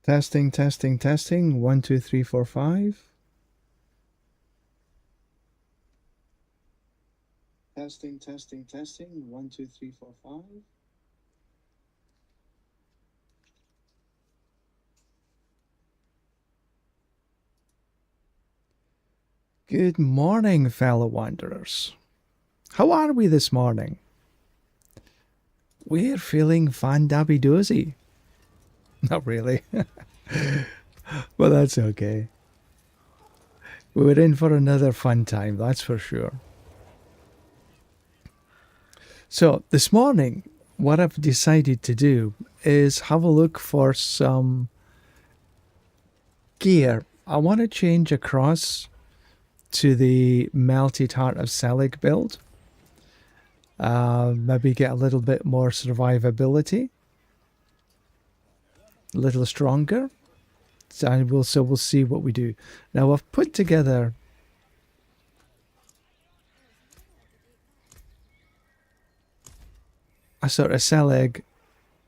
Testing, testing, testing. 1, 2, 3, 4, 5. Testing, testing, testing. 1, 2, 3, 4, 5. Good morning, fellow wanderers. How are we this morning? We're feeling fan-dabby-dozy. Not really. Well, that's okay. We're in for another fun time, that's for sure. So, this morning, what I've decided to do is have a look for some gear. I want to change across to the Melted Heart of Selig build. Maybe get a little bit more survivability. A little stronger. So we'll see what we do. Now I've put together a sort of Selig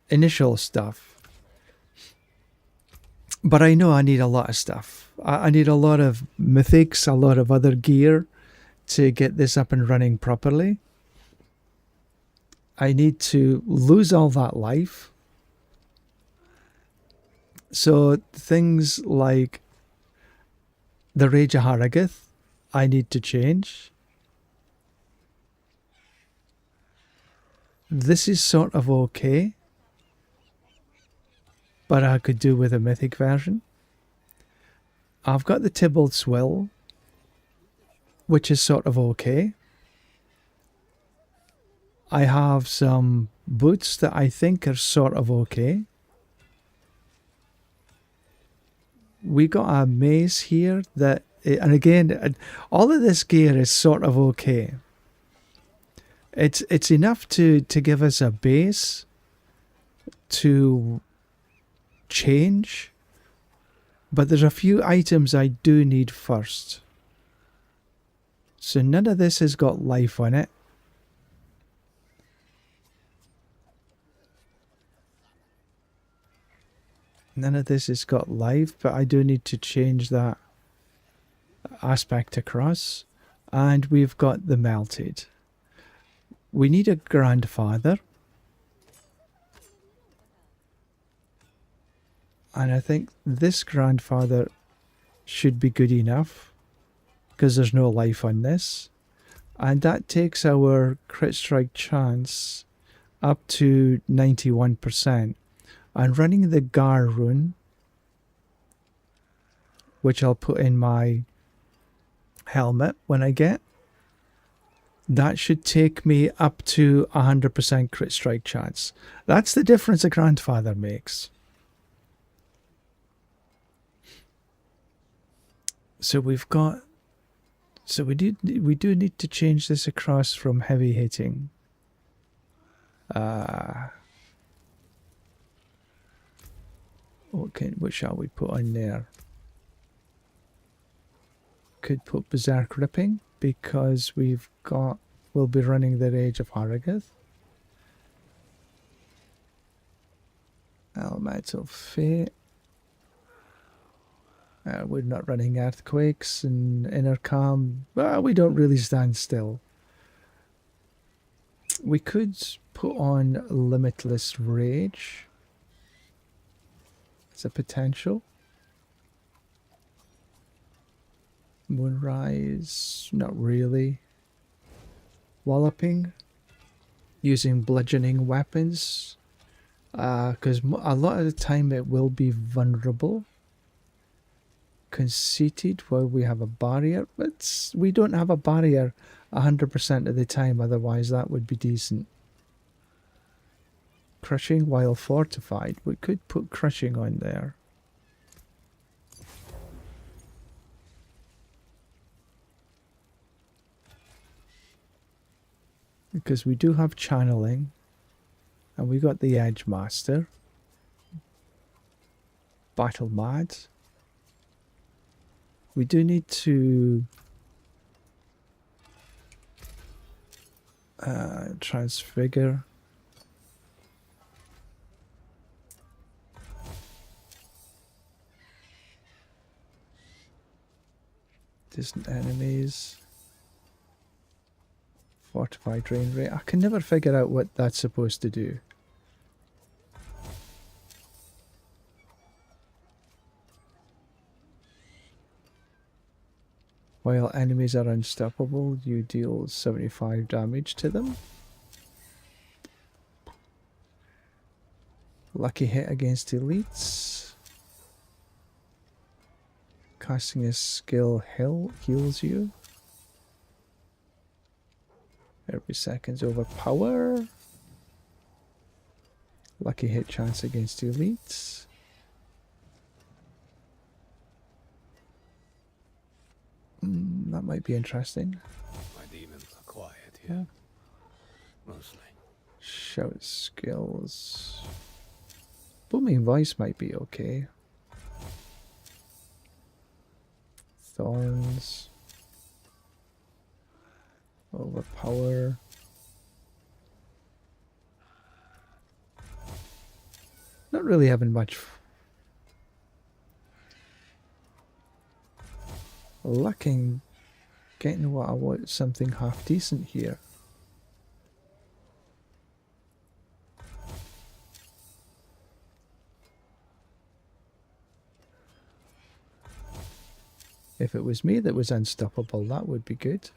initial stuff. But I know I need a lot of stuff. I need a lot of mythics, a lot of other gear to get this up and running properly. I need to lose all that life. So things like the Rage of Harrogath, I need to change. This is sort of okay, but I could do with a mythic version. I've got the Tybalt's Will, which is sort of okay. I have some boots that I think are sort of okay. We got a mace here that, and again, all of this gear is sort of okay. It's enough to give us a base to change, but there's a few items I do need first. So none of this has got life on it. None of this has got life, but I do need to change that aspect across. And we've got the melted. We need a grandfather. And I think this grandfather should be good enough because there's no life on this. And that takes our crit strike chance up to 91%. I'm running the Gar rune, which I'll put in my helmet when I get. That should take me up to 100% crit strike chance. That's the difference a grandfather makes. So we've got... So we do need to change this across from heavy hitting. What shall we put on there? Could put Berserk Ripping because we'll be running the Rage of Harrogath. Elemental Fate. We're not running Earthquakes and Inner Calm. Well, we don't really stand still. We could put on Limitless Rage. It's a potential. Moonrise, not really. Walloping, using bludgeoning weapons, because a lot of the time it will be vulnerable. Conceited, well, we have a barrier, but we don't have a barrier 100% of the time, otherwise that would be decent. Crushing while fortified. We could put crushing on there. Because we do have channeling. And we got the Edge Master. Battle Mad. We do need to transfigure. Distant enemies. Fortified drain rate. I can never figure out what that's supposed to do. While enemies are unstoppable, you deal 75 damage to them. Lucky hit against elites. Casting a skill heals you. Every second's overpower. Lucky hit chance against elites. That might be interesting. My demons are quiet here. Mostly. Shout skills. Booming voice might be okay. Thorns. Overpower. Not really having much looking, getting what I want, something half decent here. If it was me that was unstoppable, that would be good.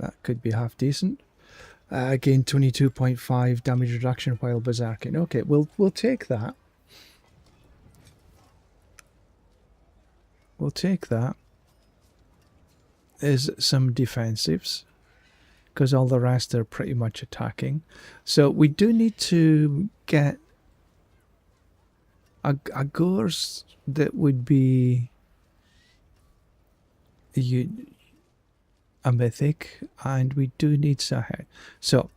That could be half decent. Again, 22.5 damage reduction while berserking. Okay, we'll take that. We'll take that. There's some defensives, because all the rest are pretty much attacking. So we do need to get a Gores that would be a mythic, and we do need Sahed. So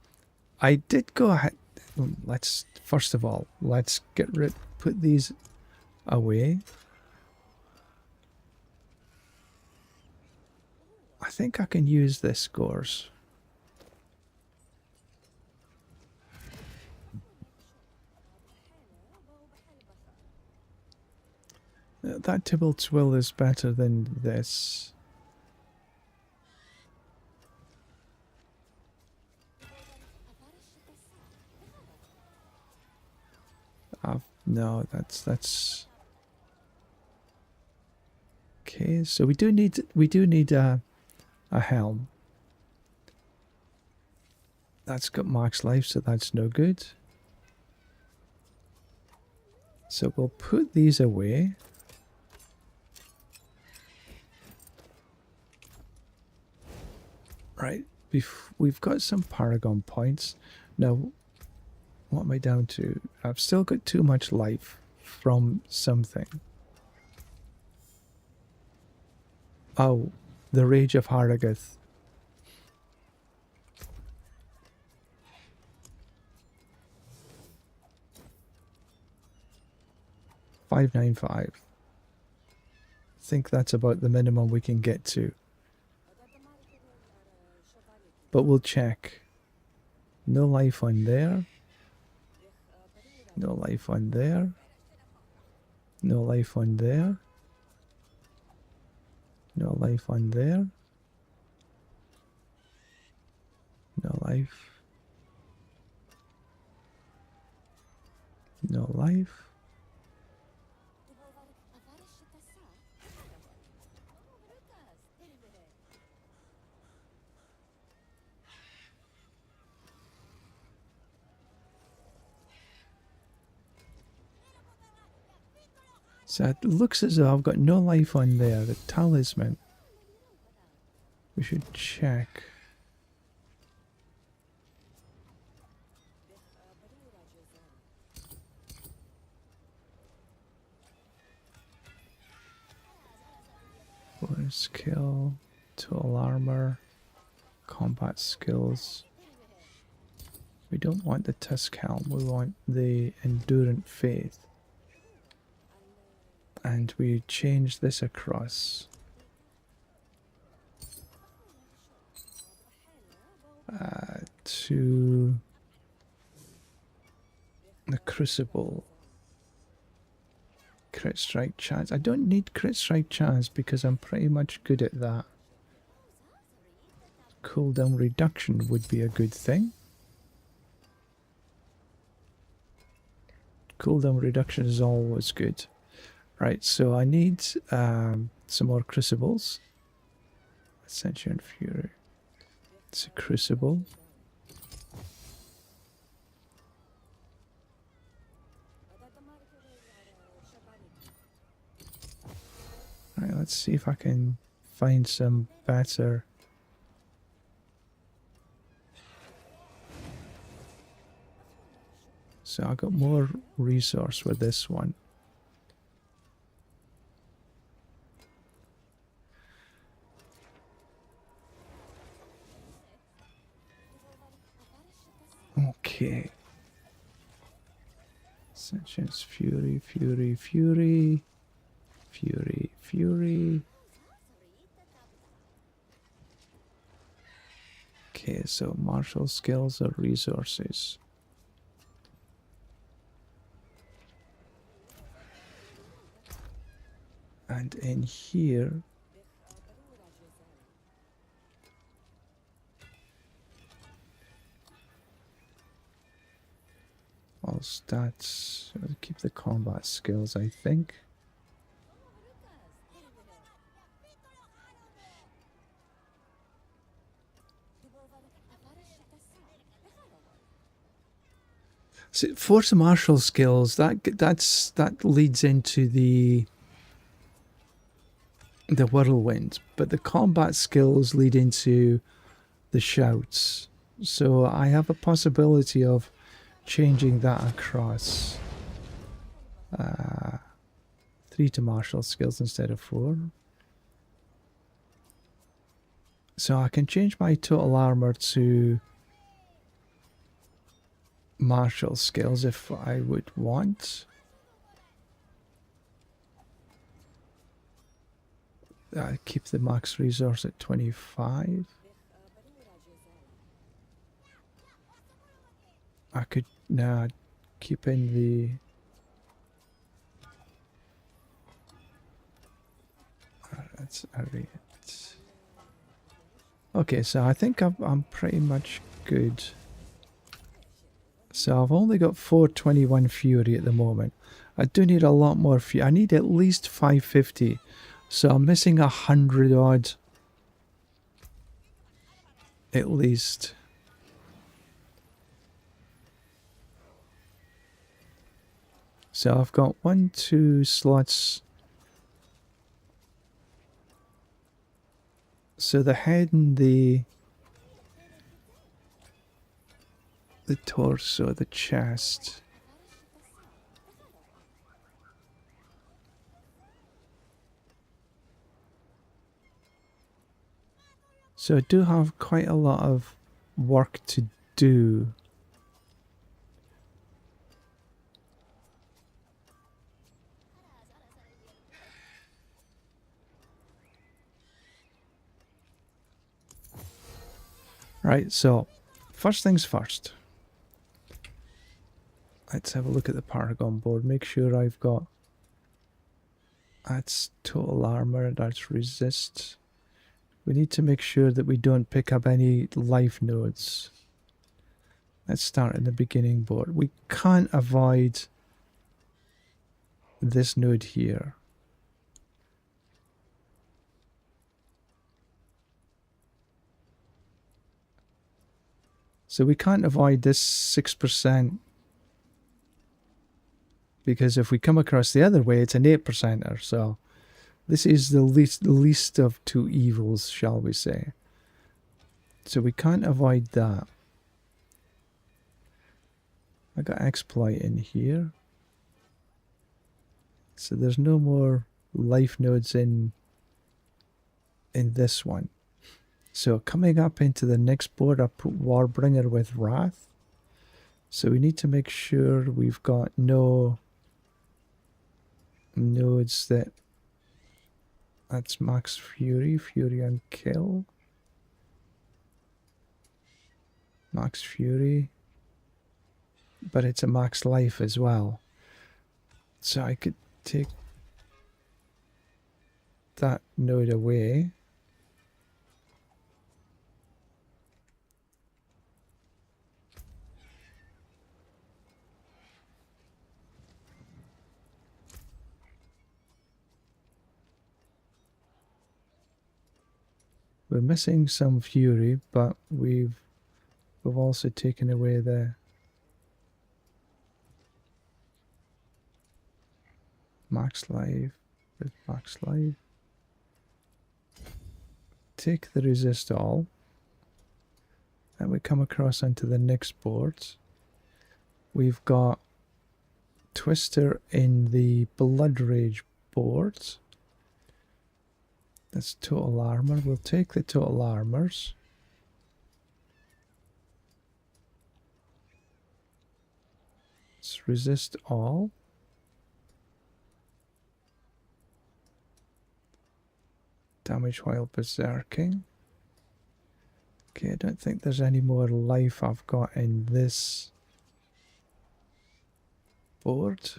I did go ahead. Let's first of all, let's put these away. I think I can use this Gores. That Tybalt's Will is better than this. No, that's okay. So we do need a helm. That's got max life, so that's no good. So we'll put these away. Right, we've got some Paragon points. Now, what am I down to? I've still got too much life from something. Oh, the Rage of Harrogath. $595. I think that's about the minimum we can get to. But we'll check. No life on there. No life on there. No life on there. No life on there. No life. No life. So it looks as though I've got no life on there. The talisman. We should check. Force kill. Tool armor. Combat skills. We don't want the Tusk Helm, we want the Endurant Faith. And we change this across. To the Crucible. Crit strike chance. I don't need crit strike chance because I'm pretty much good at that. Cooldown reduction would be a good thing. Cooldown reduction is always good. Right, so I need some more Crucibles. Ascension Fury. It's a Crucible. Right, let's see if I can find some better. So I got more resource with this one. Okay. Ascension's Fury, Fury, Fury. Fury, Fury. Okay, so martial skills or resources. And in here, all stats, I'll keep the combat skills, I think. So force martial skills, that leads into the whirlwind, but the combat skills lead into the shouts. So I have a possibility of changing that across. 3 to martial skills instead of 4. So I can change my total armor to martial skills if I would want. I keep the max resource at 25. I could now keep in the that's a rate. Okay, so I think I'm pretty much good. So I've only got 421 Fury at the moment. I do need a lot more Fury. I need at least 550. So I'm missing 100 odd. At least. So I've got 1, 2 slots. So the head and the torso, the chest. So I do have quite a lot of work to do. Right, so first things first. Let's have a look at the Paragon board. Make sure I've got... That's total armor, that's resist. We need to make sure that we don't pick up any life nodes. Let's start in the beginning board. We can't avoid this node here. So we can't avoid this 6%. Because if we come across the other way, it's an 8%er. So this is the least of two evils, shall we say. So we can't avoid that. I got exploit in here. So there's no more life nodes in this one. So coming up into the next board, I put Warbringer with Wrath. So we need to make sure we've got no nodes that's max Fury, Fury and Kill. Max Fury. But it's a max life as well. So I could take that node away. We're missing some Fury, but we've also taken away the max life with max life. Take the resist all. And we come across onto the next board. We've got Twister in the Blood Rage board. That's total armor. We'll take the total armors. Let's resist all. Damage while berserking. Okay, I don't think there's any more life I've got in this board.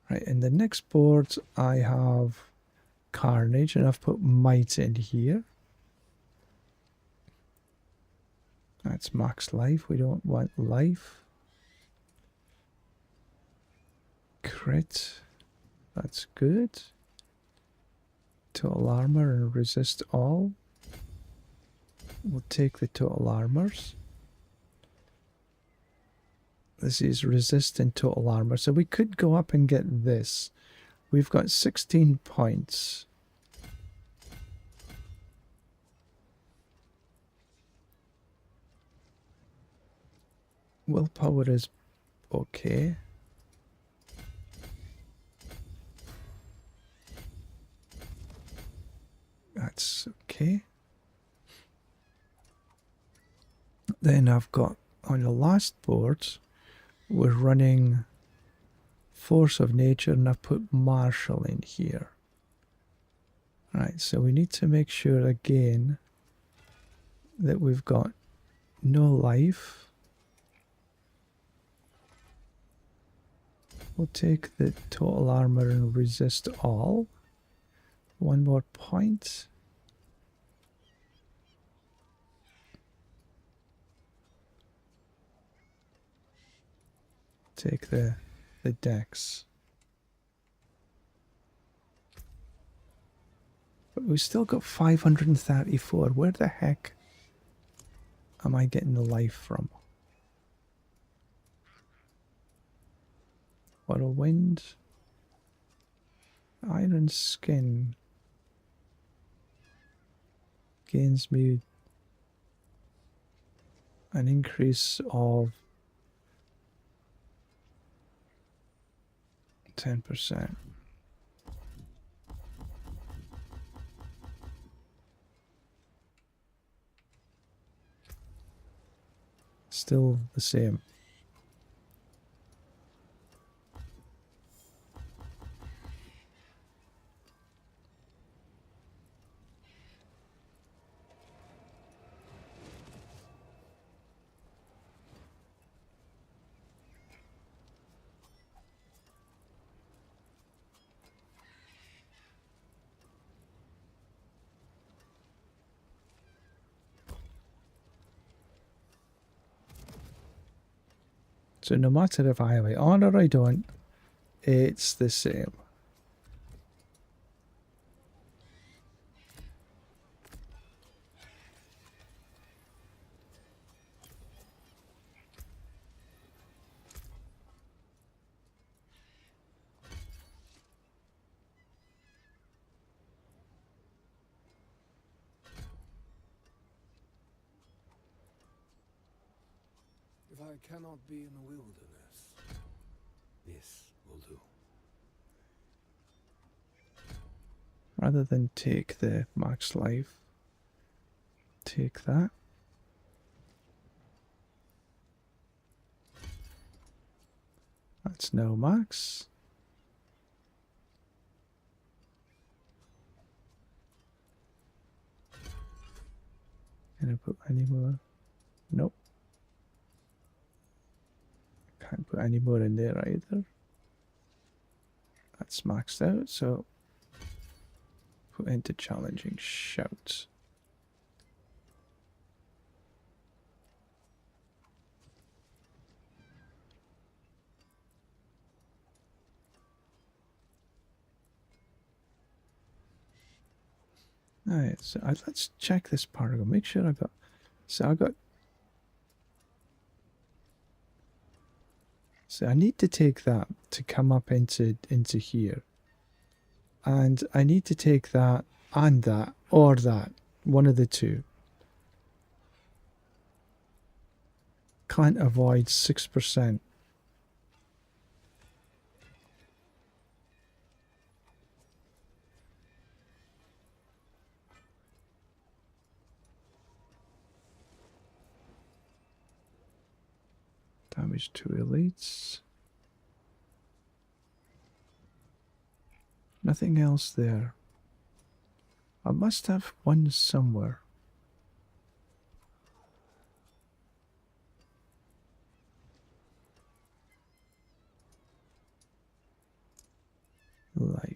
Right, in the next board I have Carnage and I've put Might in here. That's max life, we don't want life. Crit, that's good. Total armor and resist all. We'll take the total armors. This is resistant total armor, so we could go up and get this. We've got 16 points. Willpower is okay. That's okay. Then I've got on the last board, we're running Force of Nature and I've put Martial in here. Right, so we need to make sure again that we've got no life. We'll take the total armor and resist all. One more point. Take the dex. But we've still got 534. Where the heck am I getting the life from? Whirlwind. Iron Skin. Gains me an increase of 10%. Still the same. So no matter if I have it on or I don't, it's the same. If I cannot be in the wilderness, this will do. Rather than take the max life, take that. That's no max. Can I put any more? Nope. Can't put any more in there either. That's maxed out, so put into challenging shout. Alright, so let's check this particle. Make sure I got. So I got. So I need to take that to come up into here, and I need to take that and that or that, one of the two. Can't avoid 6%. Damage to elites. Nothing else there. I must have one somewhere. Life.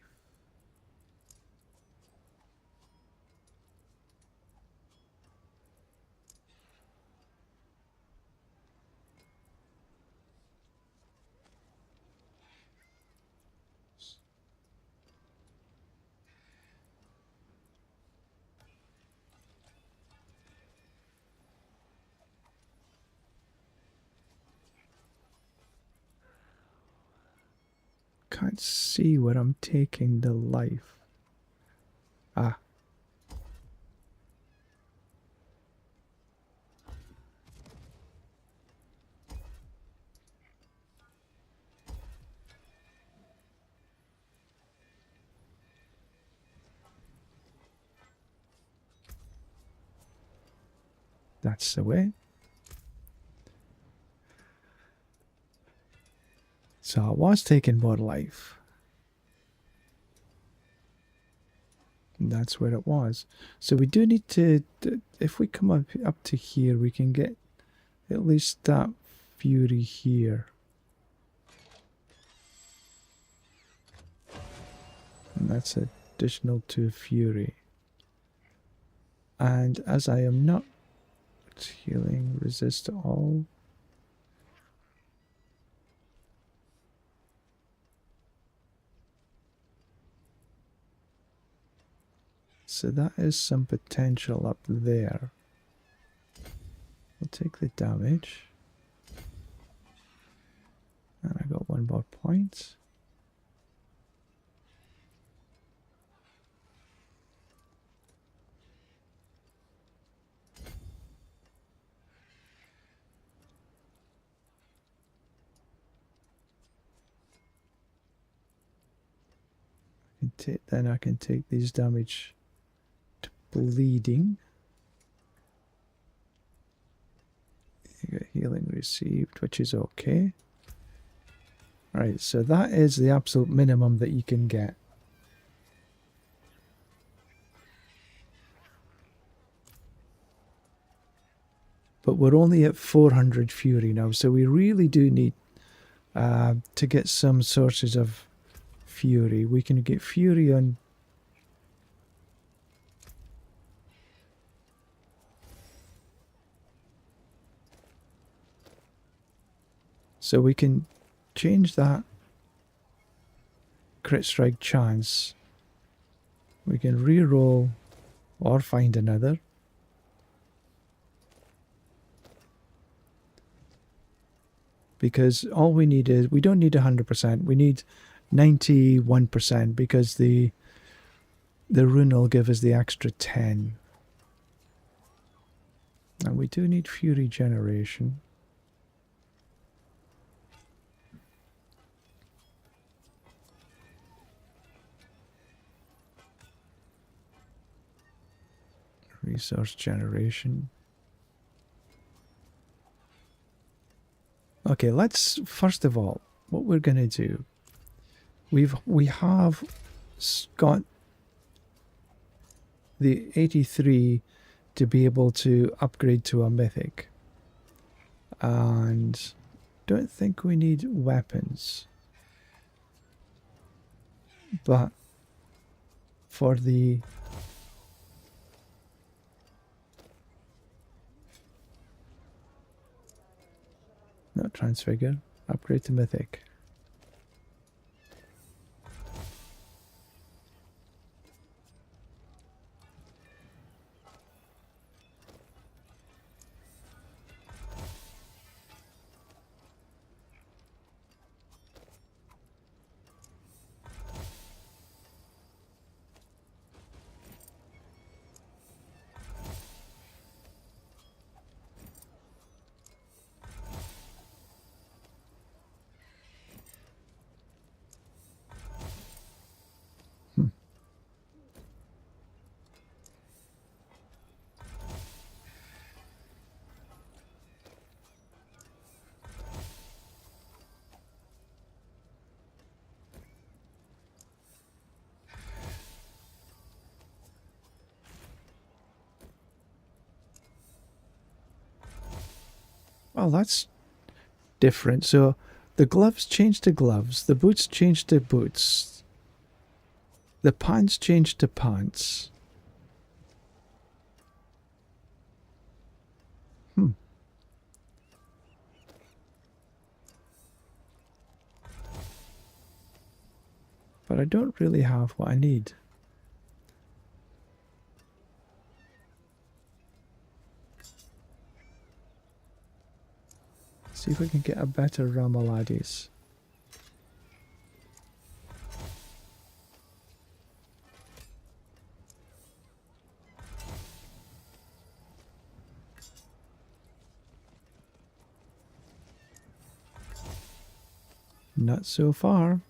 Can't see where I'm taking the life. Ah. That's the way. So I was taking more life. And that's where it was. So we do need to, if we come up to here, we can get at least that fury here. And that's additional to fury. And as I am not healing, resist all. So that is some potential up there. We'll take the damage. And I got one more point. Then I can take these damage to bleeding. You get healing received, which is okay. Right, so that is the absolute minimum that you can get. But we're only at 400 fury now, so we really do need to get some sources of fury. We can get fury on. So we can change that crit strike chance. We can re-roll or find another. Because all we need is, we don't need 100%, we need 91% because the rune will give us the extra 10. And we do need fury generation. Resource generation. Okay, let's first of all, what we're gonna do. We have got the 83 to be able to upgrade to a mythic, and don't think we need weapons, but for the not transfigure, upgrade to mythic. Well, that's different. So the gloves changed to gloves, the boots changed to boots, the pants changed to pants. But I don't really have what I need. See if we can get a better Ramalades. Not so far.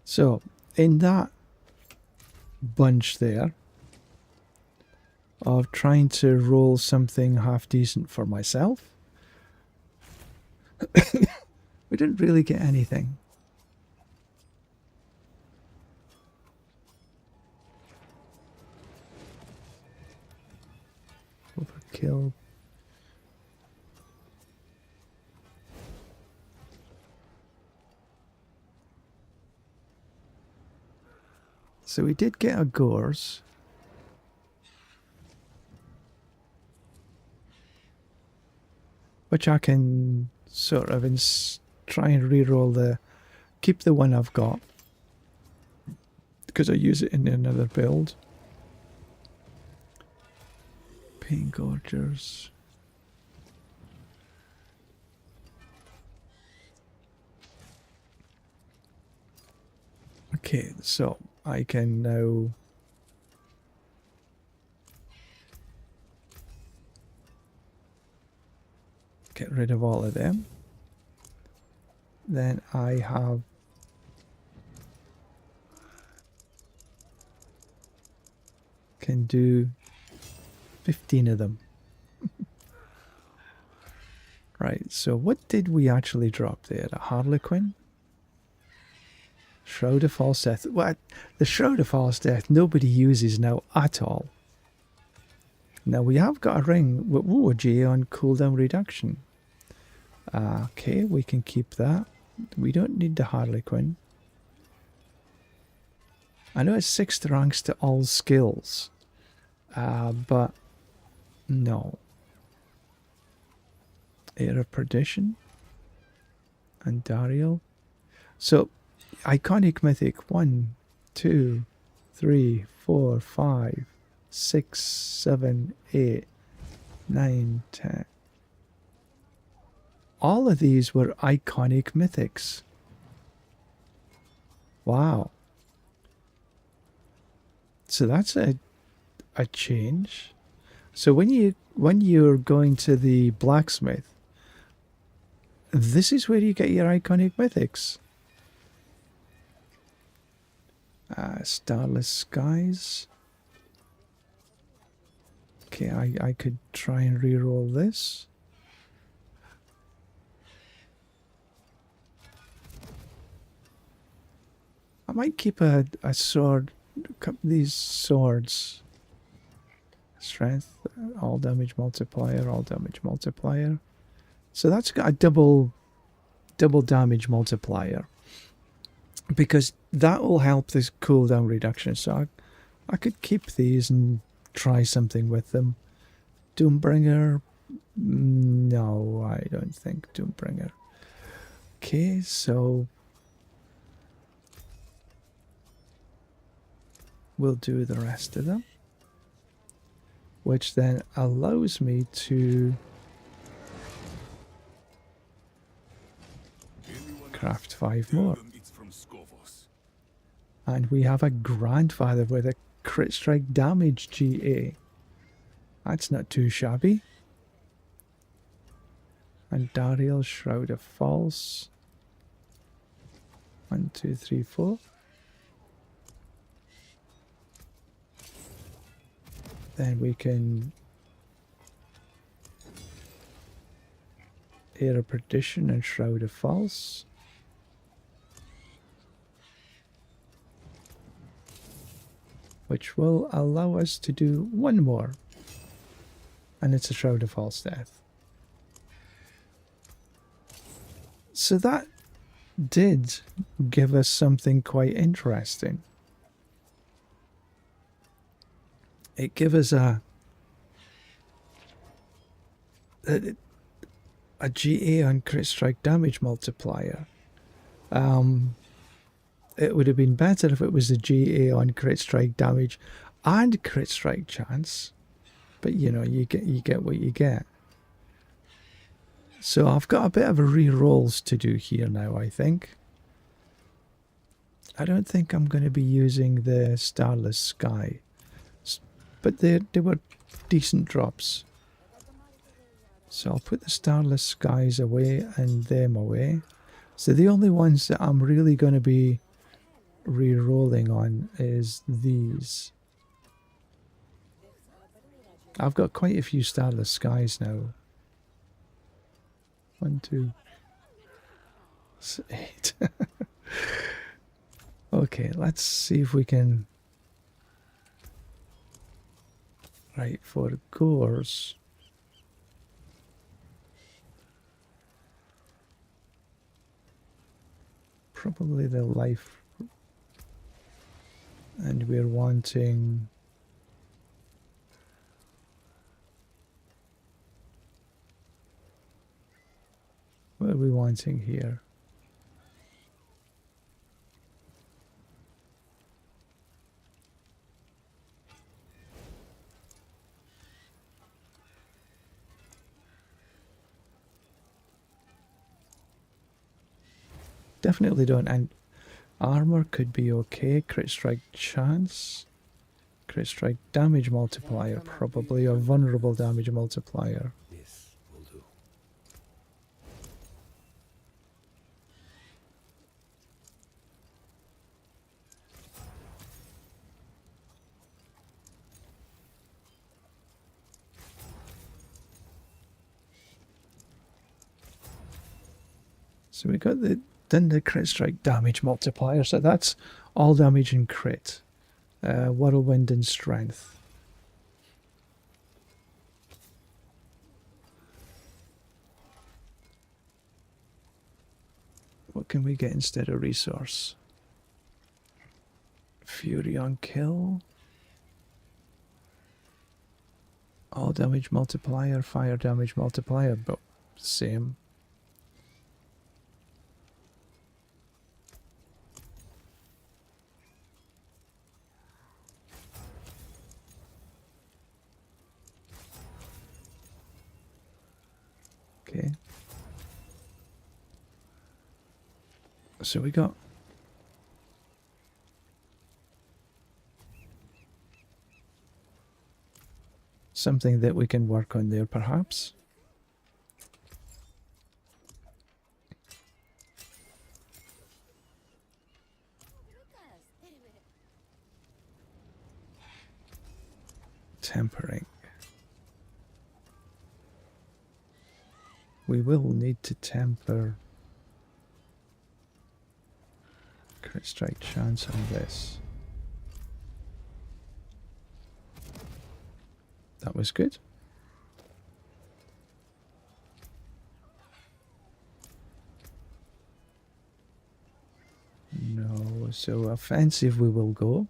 So, in that bunch there of trying to roll something half decent for myself, we didn't really get anything. Overkill. So we did get a Gores. Which I can sort of try and re-roll keep the one I've got. Because I use it in another build. Pain Gorgers. Okay, so I can now get rid of all of them. Then I can do 15 of them. Right, so what did we actually drop there? A Harlequin? Shroud of False Death. What? The Shroud of False Death nobody uses now at all. Now we have got a ring with G on cooldown reduction. Okay, we can keep that. We don't need the Harlequin. I know it's 6th ranks to all skills. But no. Air of Perdition and Dariel. So iconic mythic 1, 2, 3, 4, 5, 6, 7, 8, 9, 10. All of these were iconic mythics. Wow. So that's a change. So when you're going to the blacksmith, this is where you get your iconic mythics. Starless skies. Okay, I could try and re-roll this. I might keep a sword, these swords. Strength, all damage multiplier, all damage multiplier. So that's got a double damage multiplier. Because that will help this cooldown reduction. So I could keep these and try something with them. Doombringer? No, I don't think Doombringer. Okay, so we'll do the rest of them, which then allows me to craft 5 more. And we have a grandfather with a crit strike damage GA. That's not too shabby. And Dariel's Shroud of False. 1, 2, 3, 4. Then we can Air of Perdition and Shroud of False. Which will allow us to do one more. And it's a Shroud of False Death. So that did give us something quite interesting. It gave us a GA on crit strike damage multiplier. It would have been better if it was a GA on crit strike damage and crit strike chance, but you know, you get what you get. So I've got a bit of a re-rolls to do here now, I think. I don't think I'm going to be using the Starless Sky, but they were decent drops. So I'll put the Starless Skies away and them away. So the only ones that I'm really going to be re-rolling on is these. I've got quite a few Starless Skies now. 1, 2, 8. Okay, let's see if we can. Right, for cores. Probably the life. And we're wanting. What are we wanting here? Definitely don't. And armor could be okay. Crit strike chance. Crit strike damage multiplier, probably, or vulnerable damage multiplier. Yes, will do. So we got the crit strike damage multiplier. So that's all damage and crit. Whirlwind and strength. What can we get instead of resource? Fury on kill. All damage multiplier, fire damage multiplier, but same. Okay. So we got something that we can work on there, perhaps. Tempering. We will need to temper crit strike chance on this. That was good. No, so offensive we will go.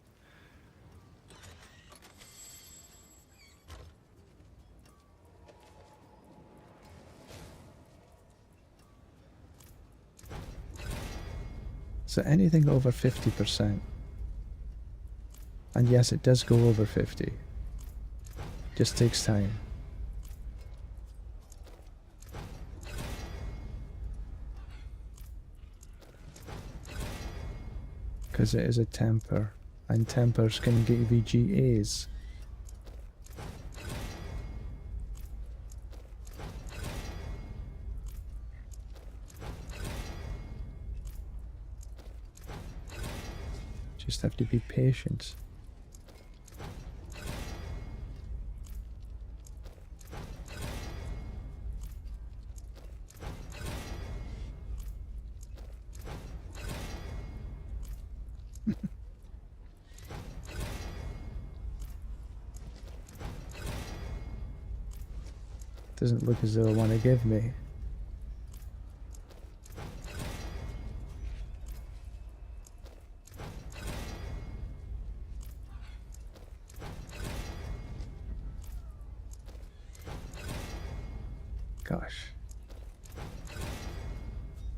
So anything over 50%. And yes, it does go over 50. Just takes time. Because it is a temper. And tempers can give you GAs. Just have to be patient. Doesn't look as though I want to give me. Gosh.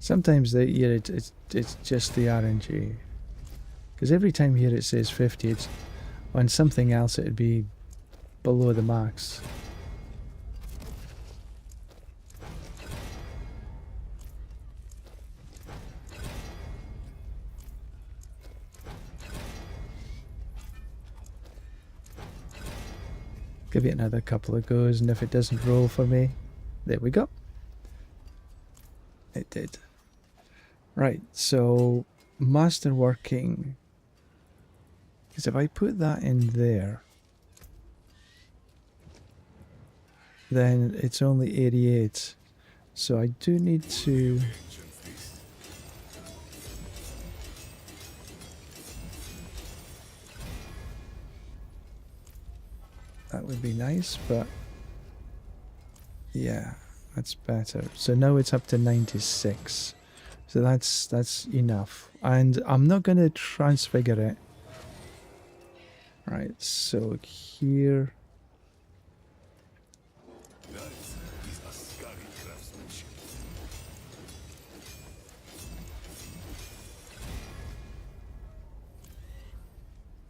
Sometimes it's just the RNG. Because every time here it says 50, it's on something else it'd be below the max. Give it another couple of goes, and if it doesn't roll for me, there we go. It did. Right, so masterworking. Because if I put that in there, then it's only 88. So I do need to... That would be nice, but... Yeah, that's better. So now it's up to 96. So that's enough. And I'm not going to transfigure it. Right, so here...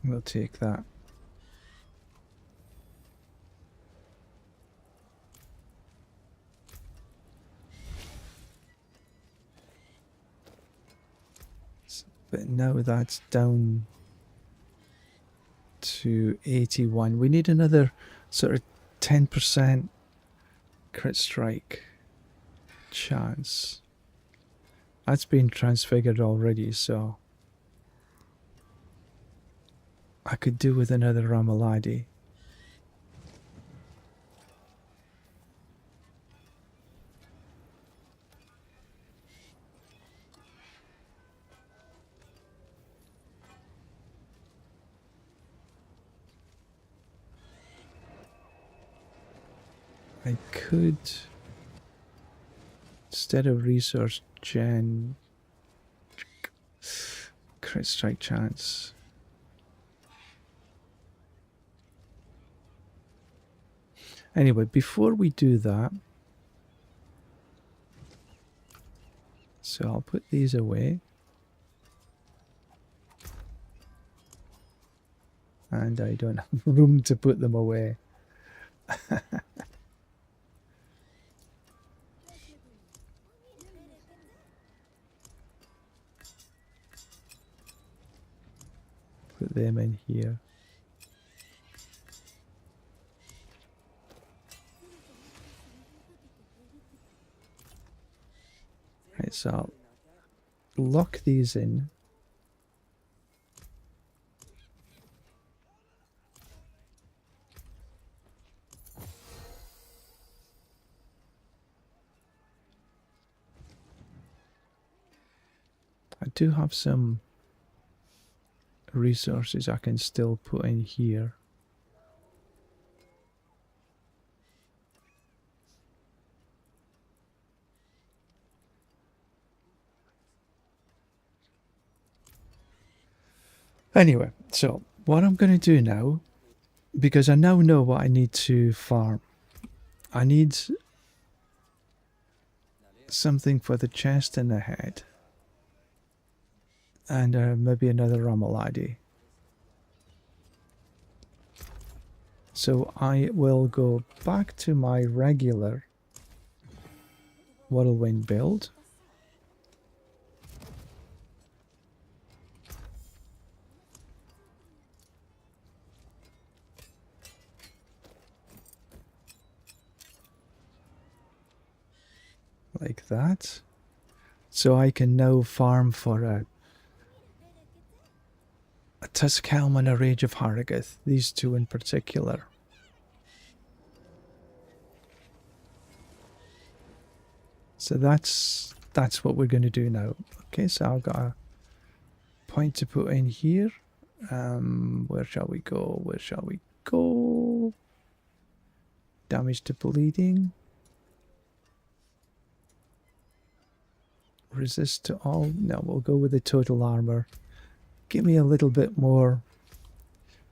We'll take that. But now that's down to 81. We need another sort of 10% crit strike chance. That's been transfigured already, so I could do with another Ramaladi. I could, instead of resource gen, crit strike chance. Anyway, before we do that, so I'll put these away. And I don't have room to put them away. Put them in here. so I'll lock these in. I do have some resources I can still put in here. Anyway, so what I'm going to do now, because I now know what I need to farm. I need something for the chest and the head. And maybe another Ramaladi. So I will go back to my regular Whirlwind build. Like that. So I can now farm for a Tuskhelm and a Rage of Harrogate, these two in particular. So that's what we're going to do now. Okay, so I've got a point to put in here. Where shall we go? Where shall we go? Damage to bleeding. Resist to all. No, we'll go with the total armor. Give me a little bit more.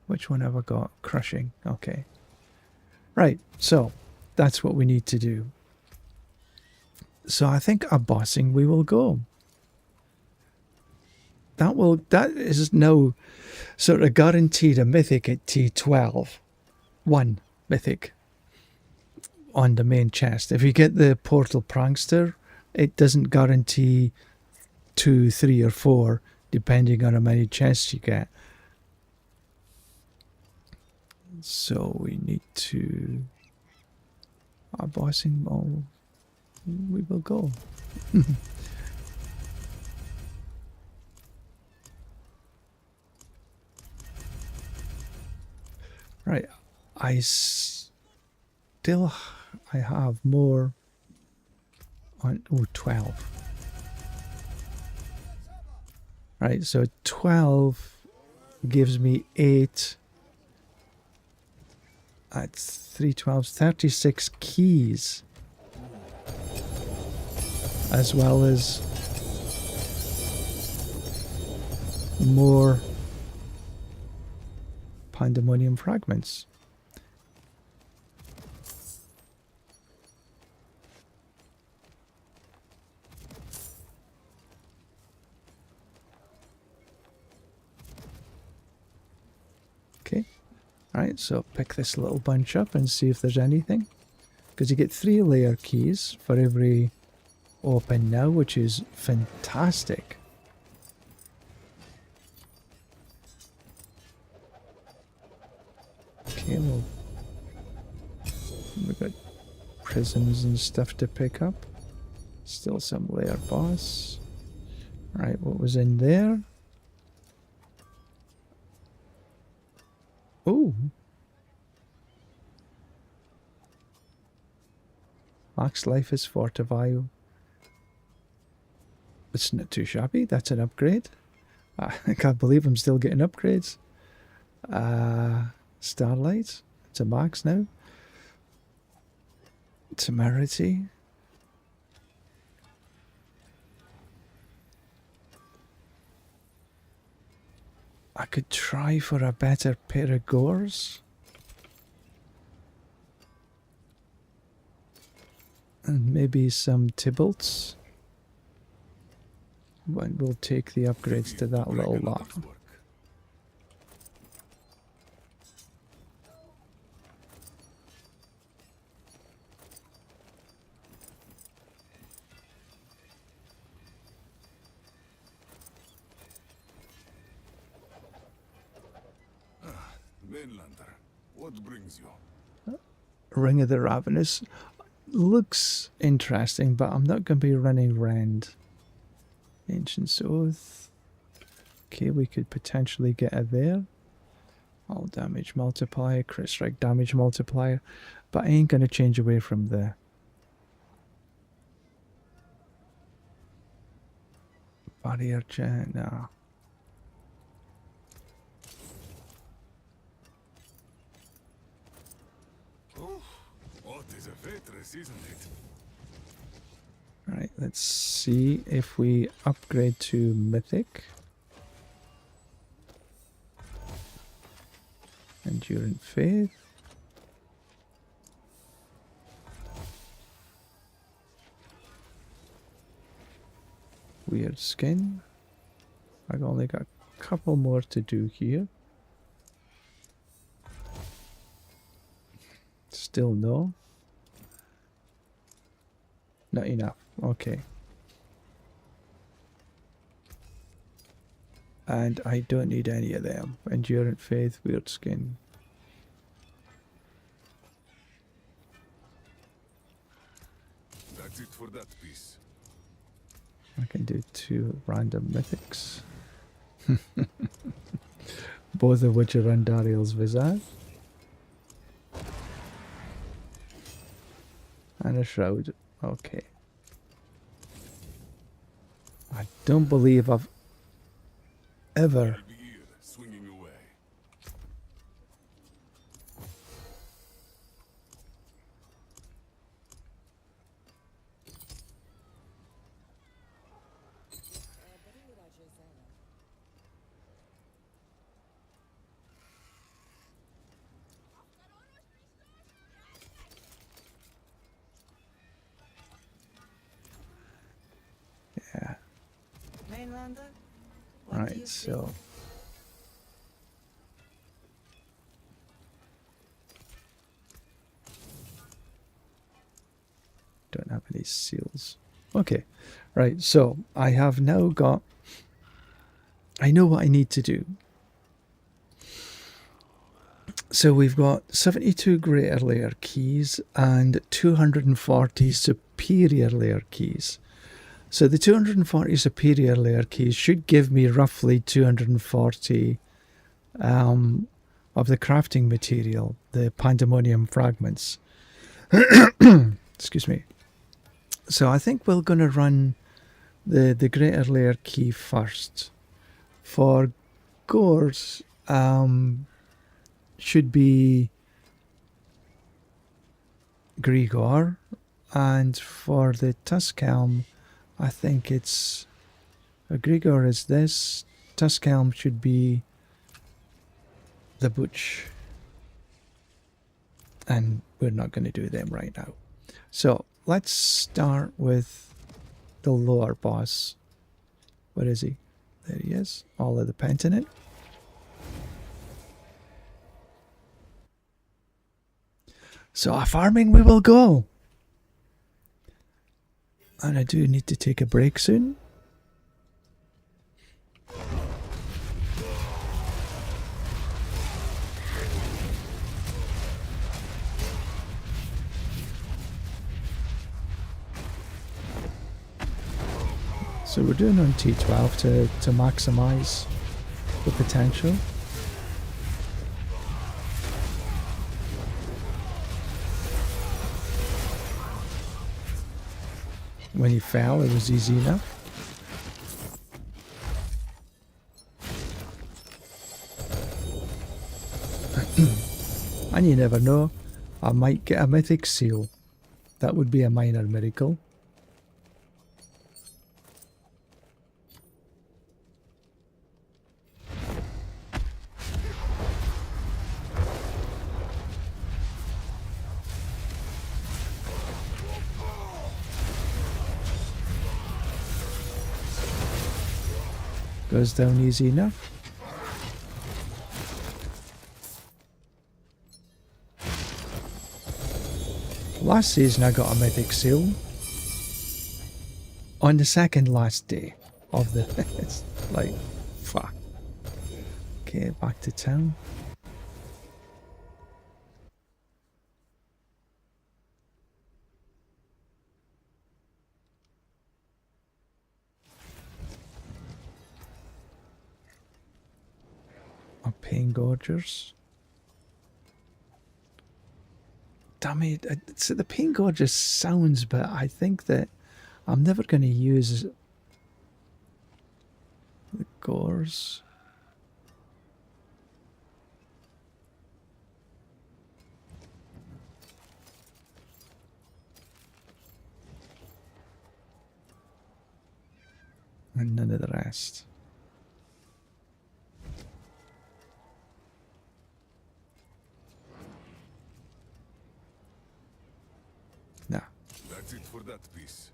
Which one have I got? Crushing. Okay. Right, so that's what we need to do. So I think our bossing we will go. That is now sort of guaranteed a mythic at T12. One mythic on the main chest. If you get the Portal Prankster, it doesn't guarantee 2, 3 or 4 depending on how many chests you get. So we need to our bossing mode. We will go. Right, I have more on 12. Right, so 12 gives me 8 at 3 12s, 36 keys, as well as more pandemonium fragments. Okay, alright, so pick this little bunch up and see if there's anything. Because you get 3 layer keys for every open now, which is fantastic. Okay, well, we've got prisms and stuff to pick up. Still some layer boss. Right, what was in there? Ooh. Max life is Fortify. It's not too shabby. That's an upgrade. I can't believe I'm still getting upgrades. Starlight. It's a max now. Temerity. I could try for a better pair of gores. And maybe some Tybalts. But we'll take the upgrades to that little lot. Mainlander, what brings you? Ring of the Ravenous looks interesting, but I'm not going to be running Rend. Ancient's Oath. Okay, we could potentially get it there. All damage multiplier, crit strike damage multiplier. But I ain't going to change away from the barrier jet. No. What is a waitress, isn't it? Right, let's see if we upgrade to Mythic. Enduring Faith. Weird Skin. I've only got a couple more to do here. Still no. Not enough. Okay. And I don't need any of them. Endurant Faith, Weird Skin. That's it for that piece. I can do 2 random mythics. Both of which are on Dariel's Visage. And a Shroud. Okay. I don't believe I've ever... I'll be here, swinging away. Yeah. Mainlander? What do you Right, so... Don't have any seals. Okay, right, so I have now got... I know what I need to do. So we've got 72 greater layer keys and 240 superior layer keys. So the 240 superior layer keys should give me roughly 240 of the crafting material, the pandemonium fragments. Excuse me. So I think we're going to run the greater layer key first. For Gores, should be Grigor, and for the Tuskhelm, I think it's Grigor is this. Tuskhelm should be the Butch, and we're not going to do them right now. So let's start with the lower boss. Where is he? There he is. All of the Pentinent. So farming we will go. And I do need to take a break soon. So we're doing on T12 to maximize the potential. When he fell, it was easy enough. And you never know, I might get a mythic seal. That would be a minor miracle. Goes down easy enough. Last season I got a mythic seal on the second last day of the... It's like, fuck. Okay, back to town. Or pain gorgers. Damn it. So the pain gorgers sounds, but I think that I'm never going to use the gores. And none of the rest. Nah. That's it for that piece.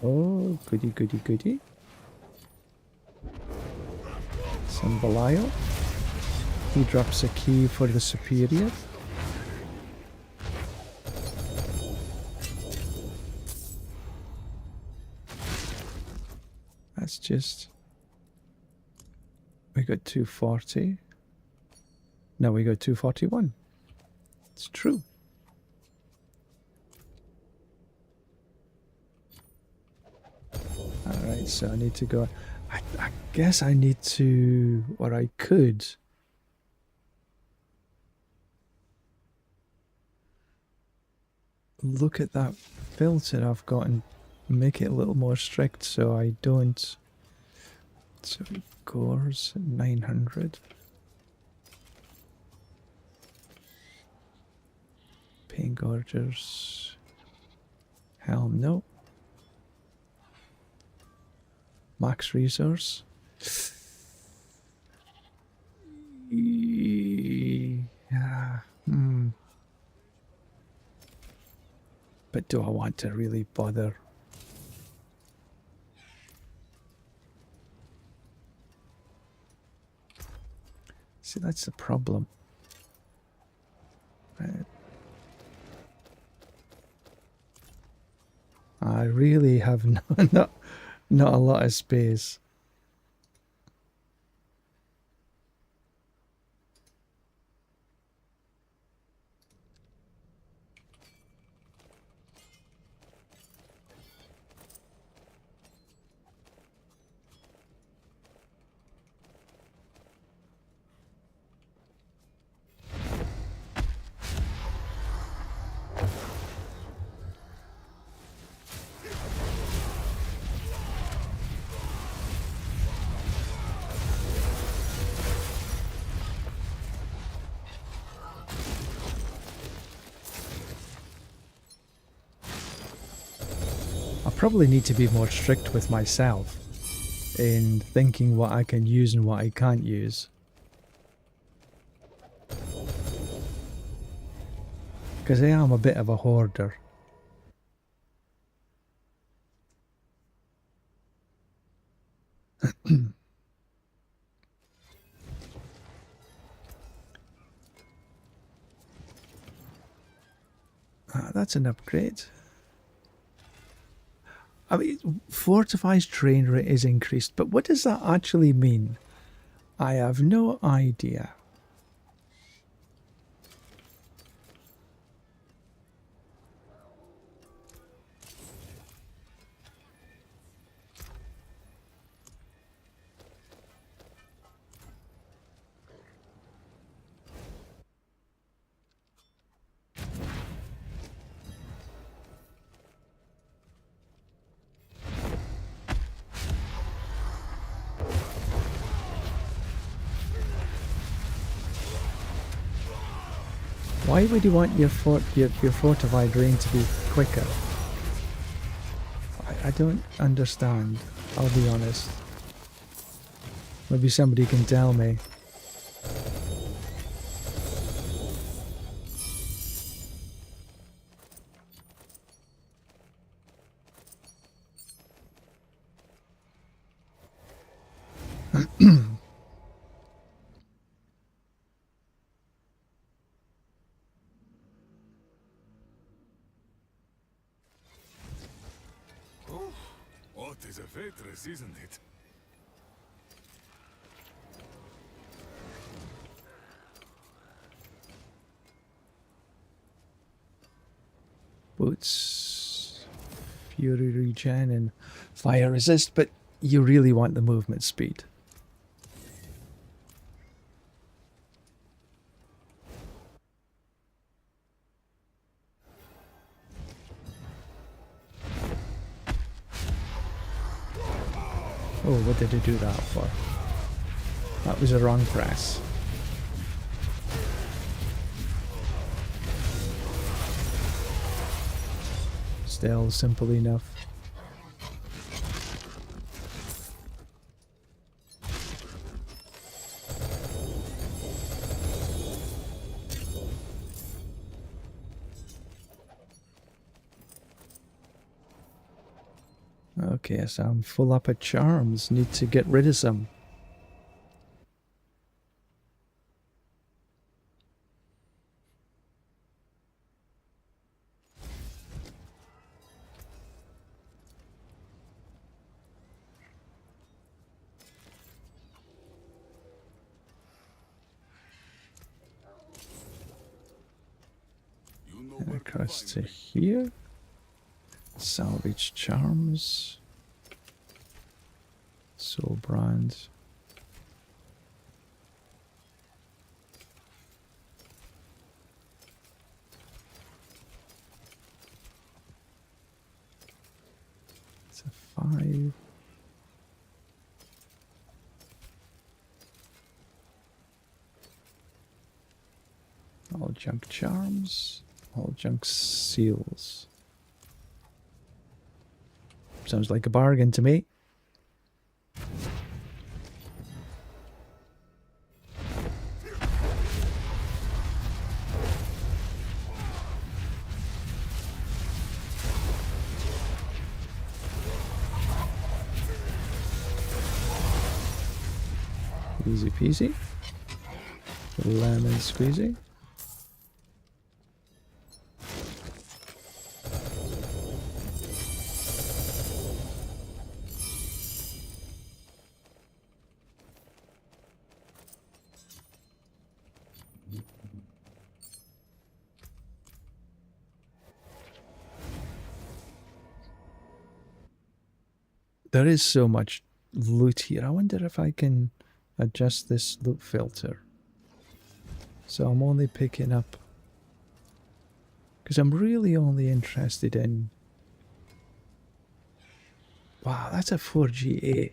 Oh, goody, goody, goody. Some Belial. He drops a key for the superior. That's just... We got 240. No, we got 241. It's true. Alright, so I need to go... I guess I need to... Or I could... Look at that filter I've got and make it a little more strict so I don't... So it goes 900. Pain gorgers. Hell no. Max resource. Yeah. But do I want to really bother? See, that's the problem. I really have not a lot of space. Probably need to be more strict with myself in thinking what I can use and what I can't use. Because I am a bit of a hoarder. That's an upgrade. I mean, fortifies train rate is increased, but what does that actually mean? I have no idea. Why would you want your fortified rain to be quicker? I don't understand, I'll be honest. Maybe somebody can tell me. Oh, what is a waitress, isn't it? Boots, Fury regen, and fire resist, but you really want the movement speed. Oh, what did I do that for? That was a wrong press. Still simple enough. Okay, so I'm full up of charms. Need to get rid of some. You know where to Across find to me. here. Salvage charms. Soul brand. It's a 5. All junk charms. All junk seals. Sounds like a bargain to me. Easy peasy. Lemon squeezy. There is so much loot here. I wonder if I can adjust this loot filter. So I'm only picking up... Because I'm really only interested in... Wow, that's a 4GA.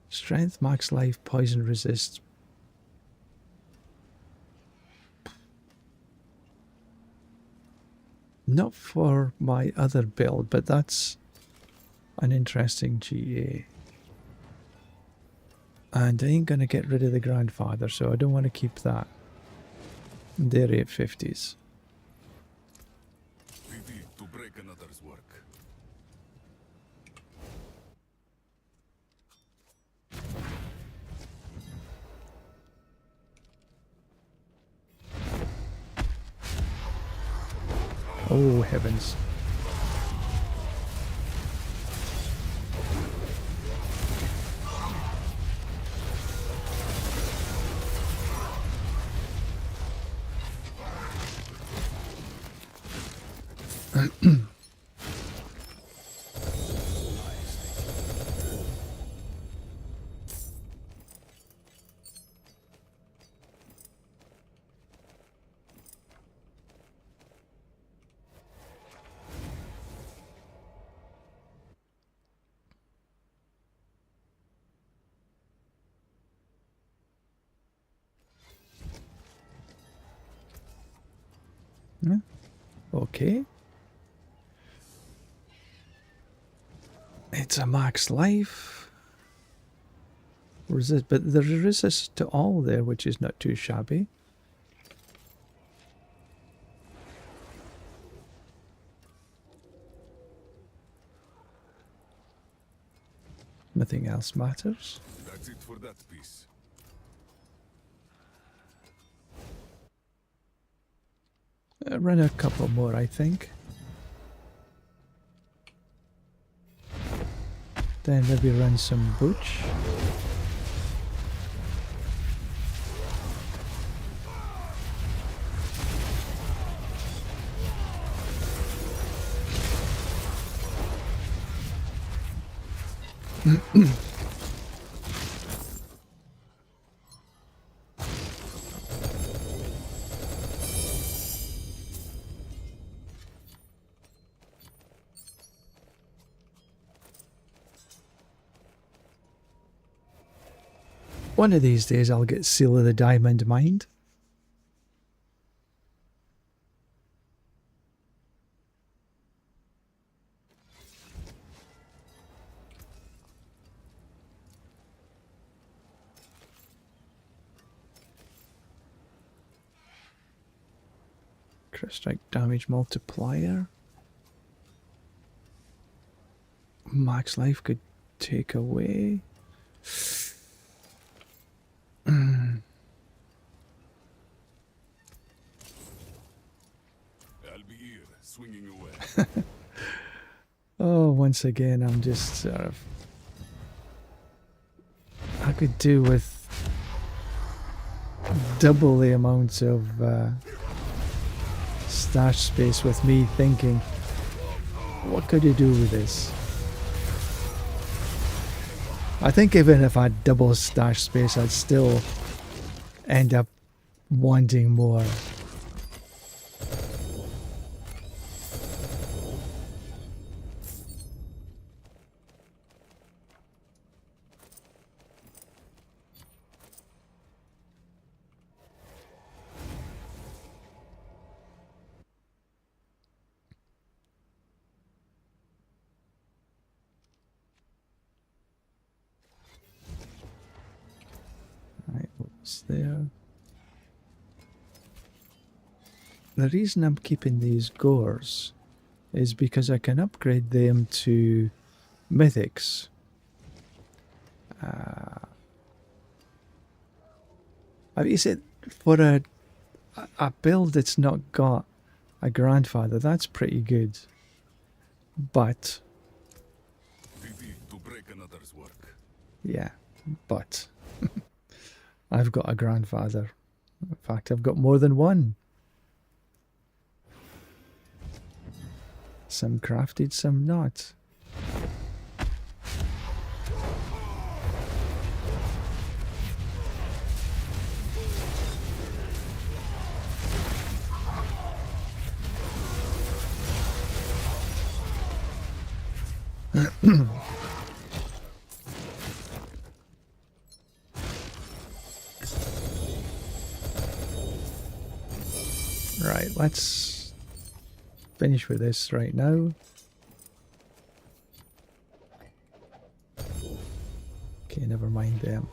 Strength, max life, poison resist. Not for my other build, but that's an interesting GA. And I ain't gonna get rid of the grandfather, so I don't want to keep that. They're 850s. Pity to break another's work. Oh, heavens. Yeah. Okay. It's a max life. Resist, but there's resist to all there, which is not too shabby. Nothing else matters. That's it for that piece. Run a couple more, I think. Then maybe run some butch. One of these days I'll get Seal of the Diamond Mind. Crit strike damage multiplier. Max life could take away. I'll be here, swinging away. Oh, once again, I'm just sort of... I could do with double the amount of stash space with me thinking, what could you do with this? I think even if I had double stash space, I'd still end up wanting more. Right, what's there? The reason I'm keeping these gores is because I can upgrade them to mythics. I mean, is it for a build that's not got a grandfather? That's pretty good. But Pity to break another's work. yeah, but I've got a grandfather. In fact, I've got more than one. Some crafted, some not. Right, let's finish with this right now. Okay, never mind them.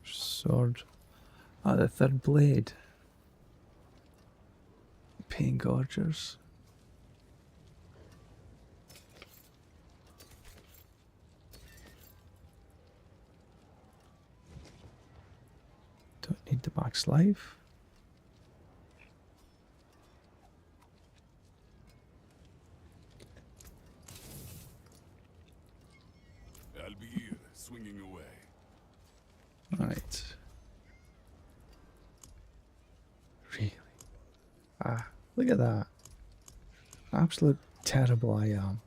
Sword. Ah, the third blade. Pain Gorgers. Don't need the max life. I'll be here, swinging away. Right. Really? Ah, look at that. Absolute terrible I am.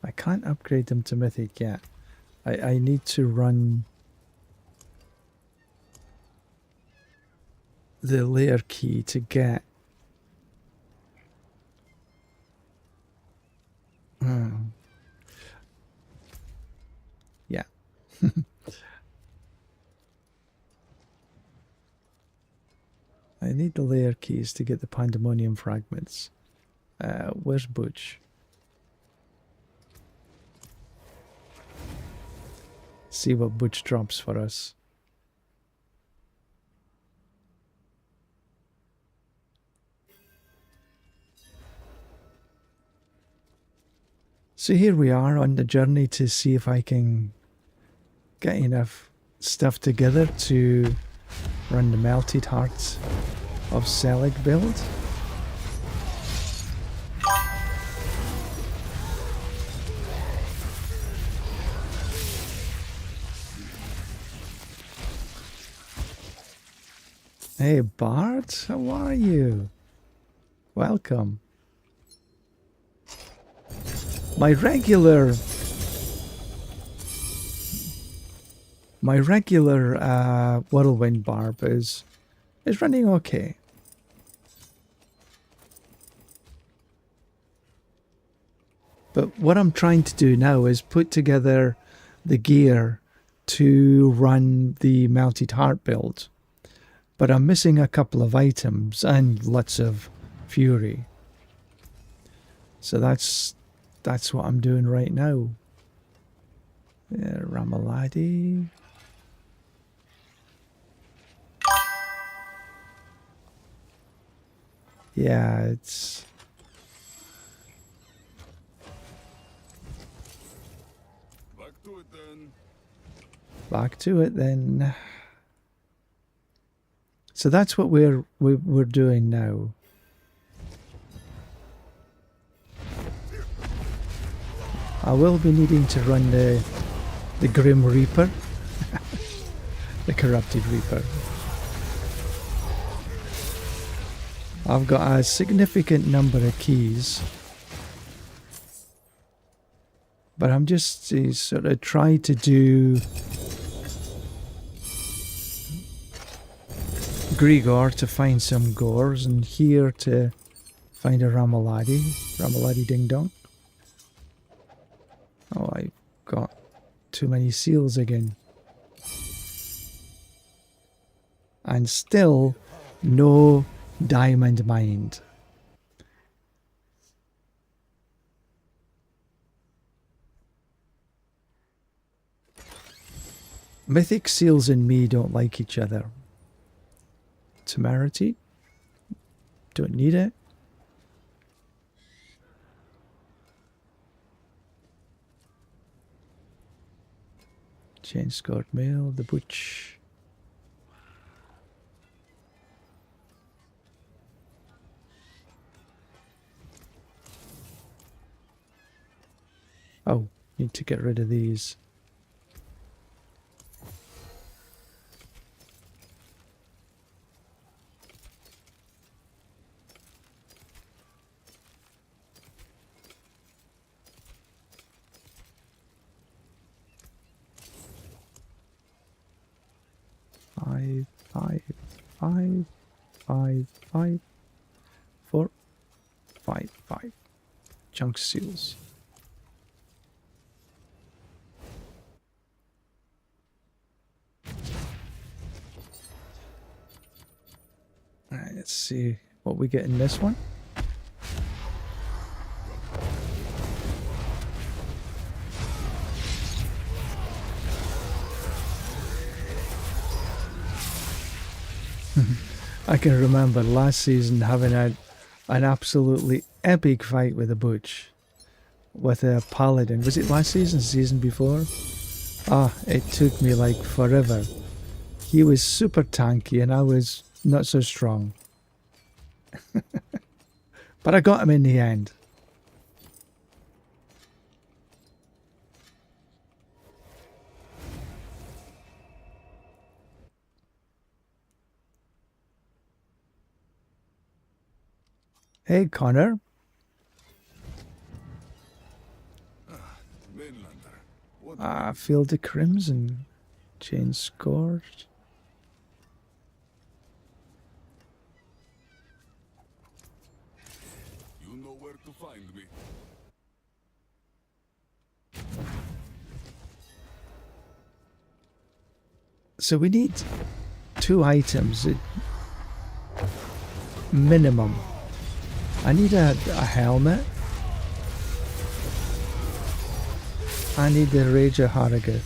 I can't upgrade them to Mythic yet. I need to run the layer key to get Yeah. I need the layer keys to get the pandemonium fragments. Where's Butch? See what Butch drops for us. So here we are on the journey to see if I can get enough stuff together to run the Melted Hearts of Selig build. Hey Bart, how are you? Welcome. My regular whirlwind barb is running okay. But what I'm trying to do now is put together the gear to run the Melted Heart build. But I'm missing a couple of items and lots of fury. So that's what I'm doing right now. Ramaladi. Yeah, it's... Back to it then. Back to it then. So that's what we're doing now. I will be needing to run the Grim Reaper, the Corrupted Reaper. I've got a significant number of keys, but I'm just sort of trying to do Grigor to find some gores, and here to find a Ramaladi Ding Dong. Oh, I got too many seals again. And still no diamond mined. Mythic seals and me don't like each other. Temerity? Don't need it. Chain scored mail, the butch. Oh, need to get rid of these. Five, 4, 5. Junk seals. Alright, let's see what we get in this one. I can remember last season having an absolutely epic fight with a butch. With a paladin. Was it last season? Season before? Ah, it took me like forever. He was super tanky and I was not so strong. But I got him in the end. Hey, Connor. Mainlander. What Field of Crimson. Chain Scourge. you know where to find me. So we need 2 items minimum. I need a helmet. I need the Rage of Harrogate.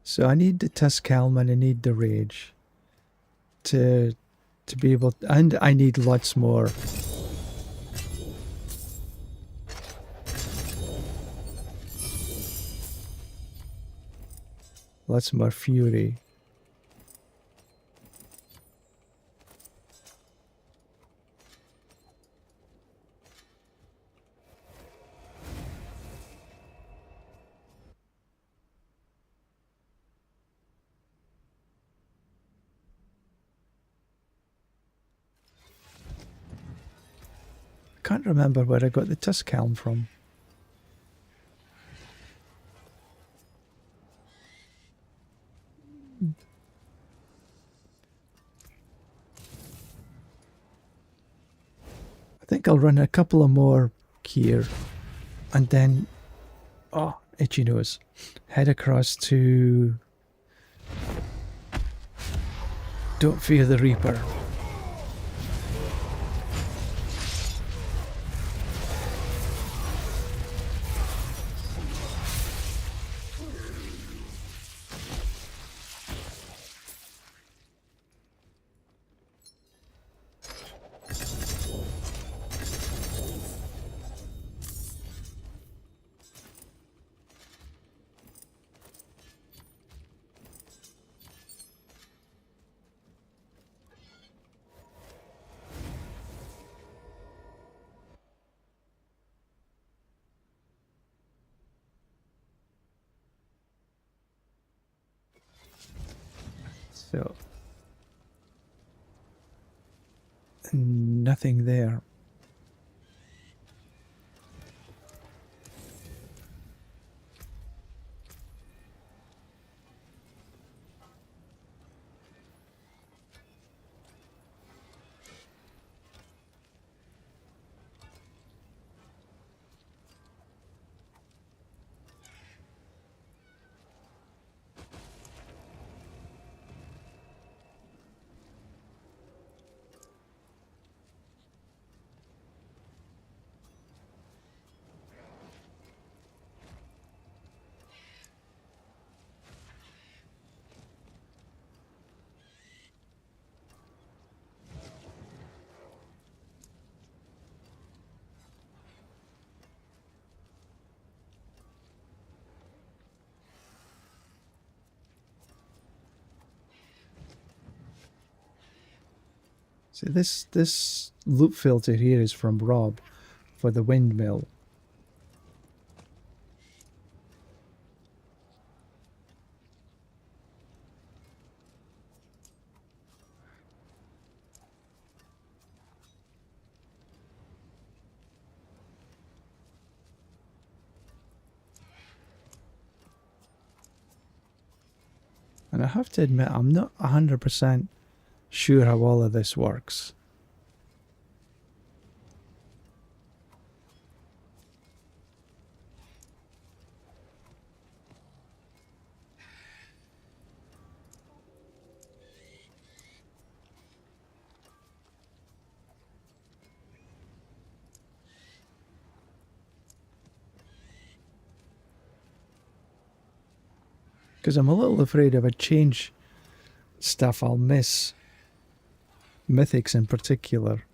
So I need the Tusk helmet, I need the Rage to be able to, and I need lots more. Lots more fury. I can't remember where I got the Tusk helm from. I think I'll run a couple of more here and then, oh, itchy nose, head across to Don't Fear the Reaper. So, nothing there. See, this loop filter here is from Rob for the windmill. And I have to admit, I'm not 100% sure how all of this works. Because I'm a little afraid if I change stuff, I'll miss mythics in particular.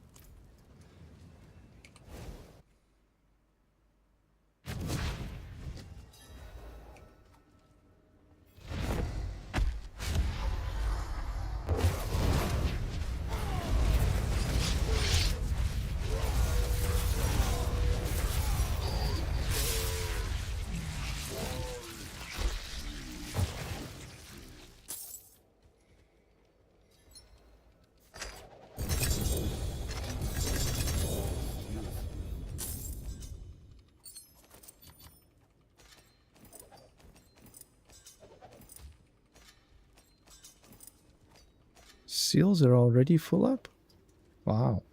Seals are already full up? Wow.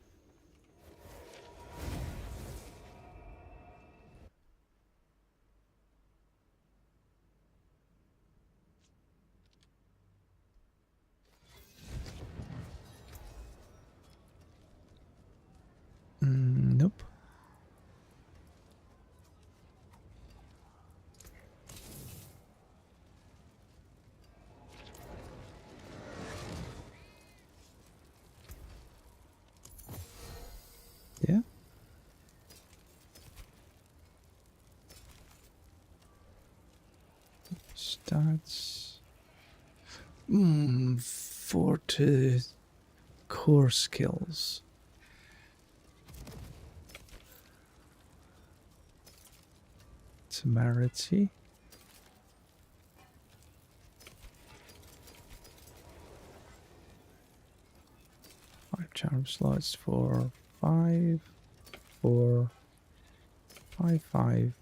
Stats. 4 to core skills. Temerity. 5 charm slots for 5, 4, 5, 5.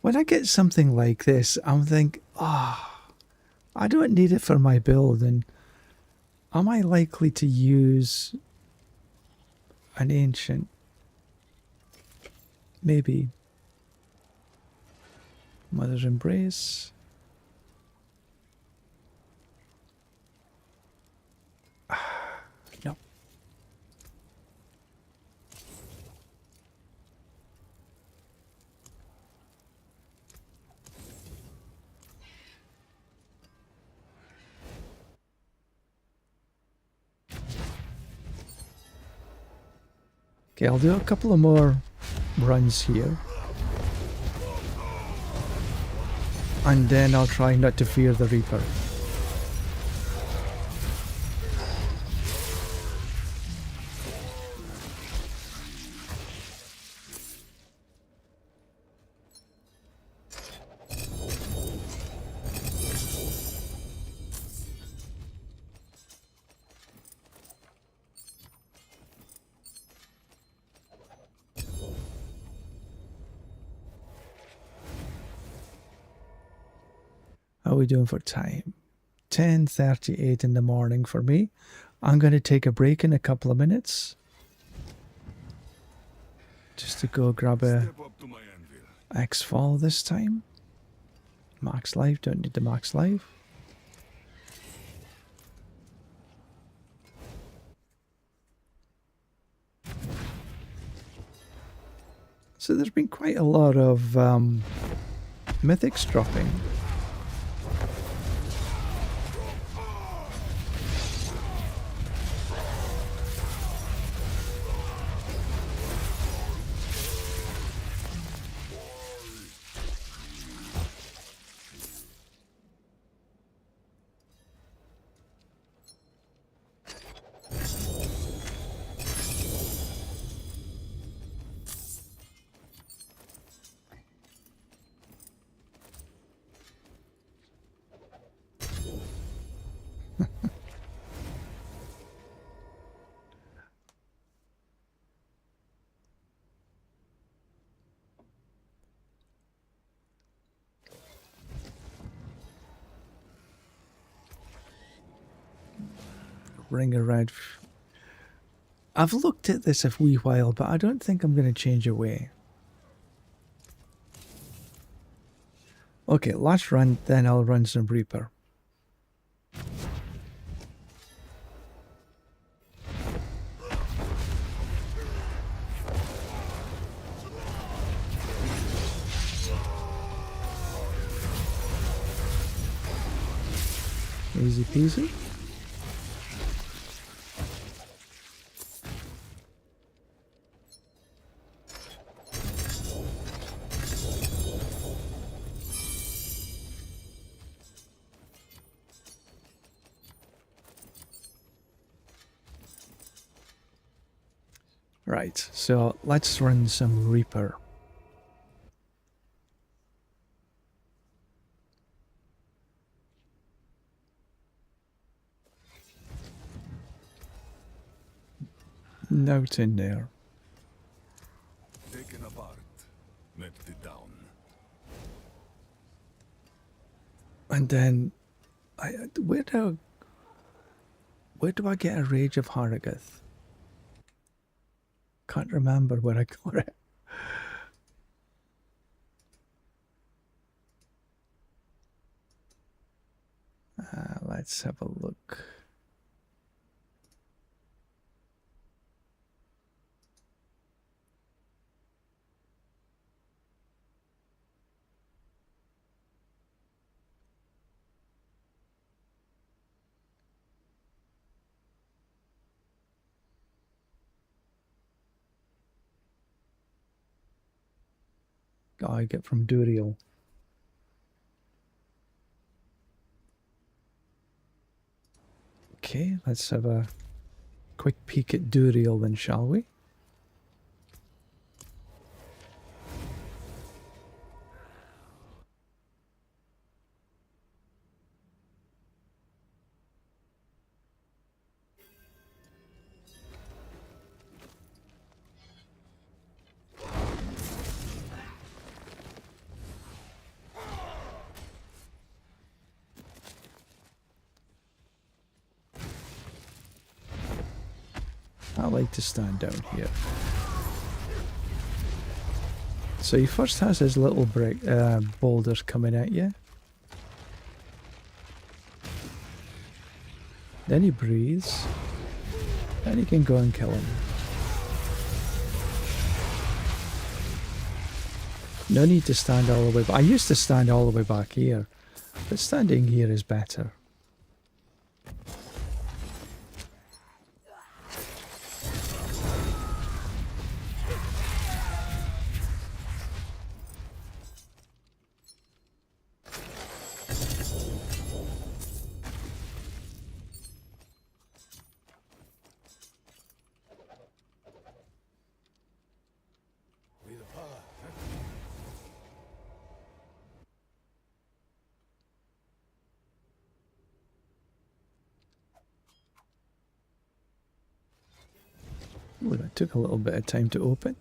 When I get something like this, I'm thinking, I don't need it for my build, and am I likely to use an ancient? Maybe. Mother's Embrace. No. Okay, I'll do a couple of more runs here. And then I'll try not to fear the Reaper. How are we doing for time? 10:38 in the morning for me. I'm going to take a break in a couple of minutes. Just to go grab a X-Fall this time. Max life, don't need the max life. So there's been quite a lot of mythics dropping. Ring around. I've looked at this a wee while, but I don't think I'm going to change away. Okay, last run, then I'll run some Reaper. Easy peasy. Right, so let's run some Reaper. Note in there. Taken apart, melted down. And then, where do I get a Rage of Harrogath? Can't remember where I got it. Let's have a look. I get from Duriel. Okay, let's have a quick peek at Duriel then, shall we? I like to stand down here. So he first has his little boulders coming at you. Then he breathes. Then you can go and kill him. No need to stand all the way back. I used to stand all the way back here, but standing here is better. With the power. Ooh, that took a little bit of time to open.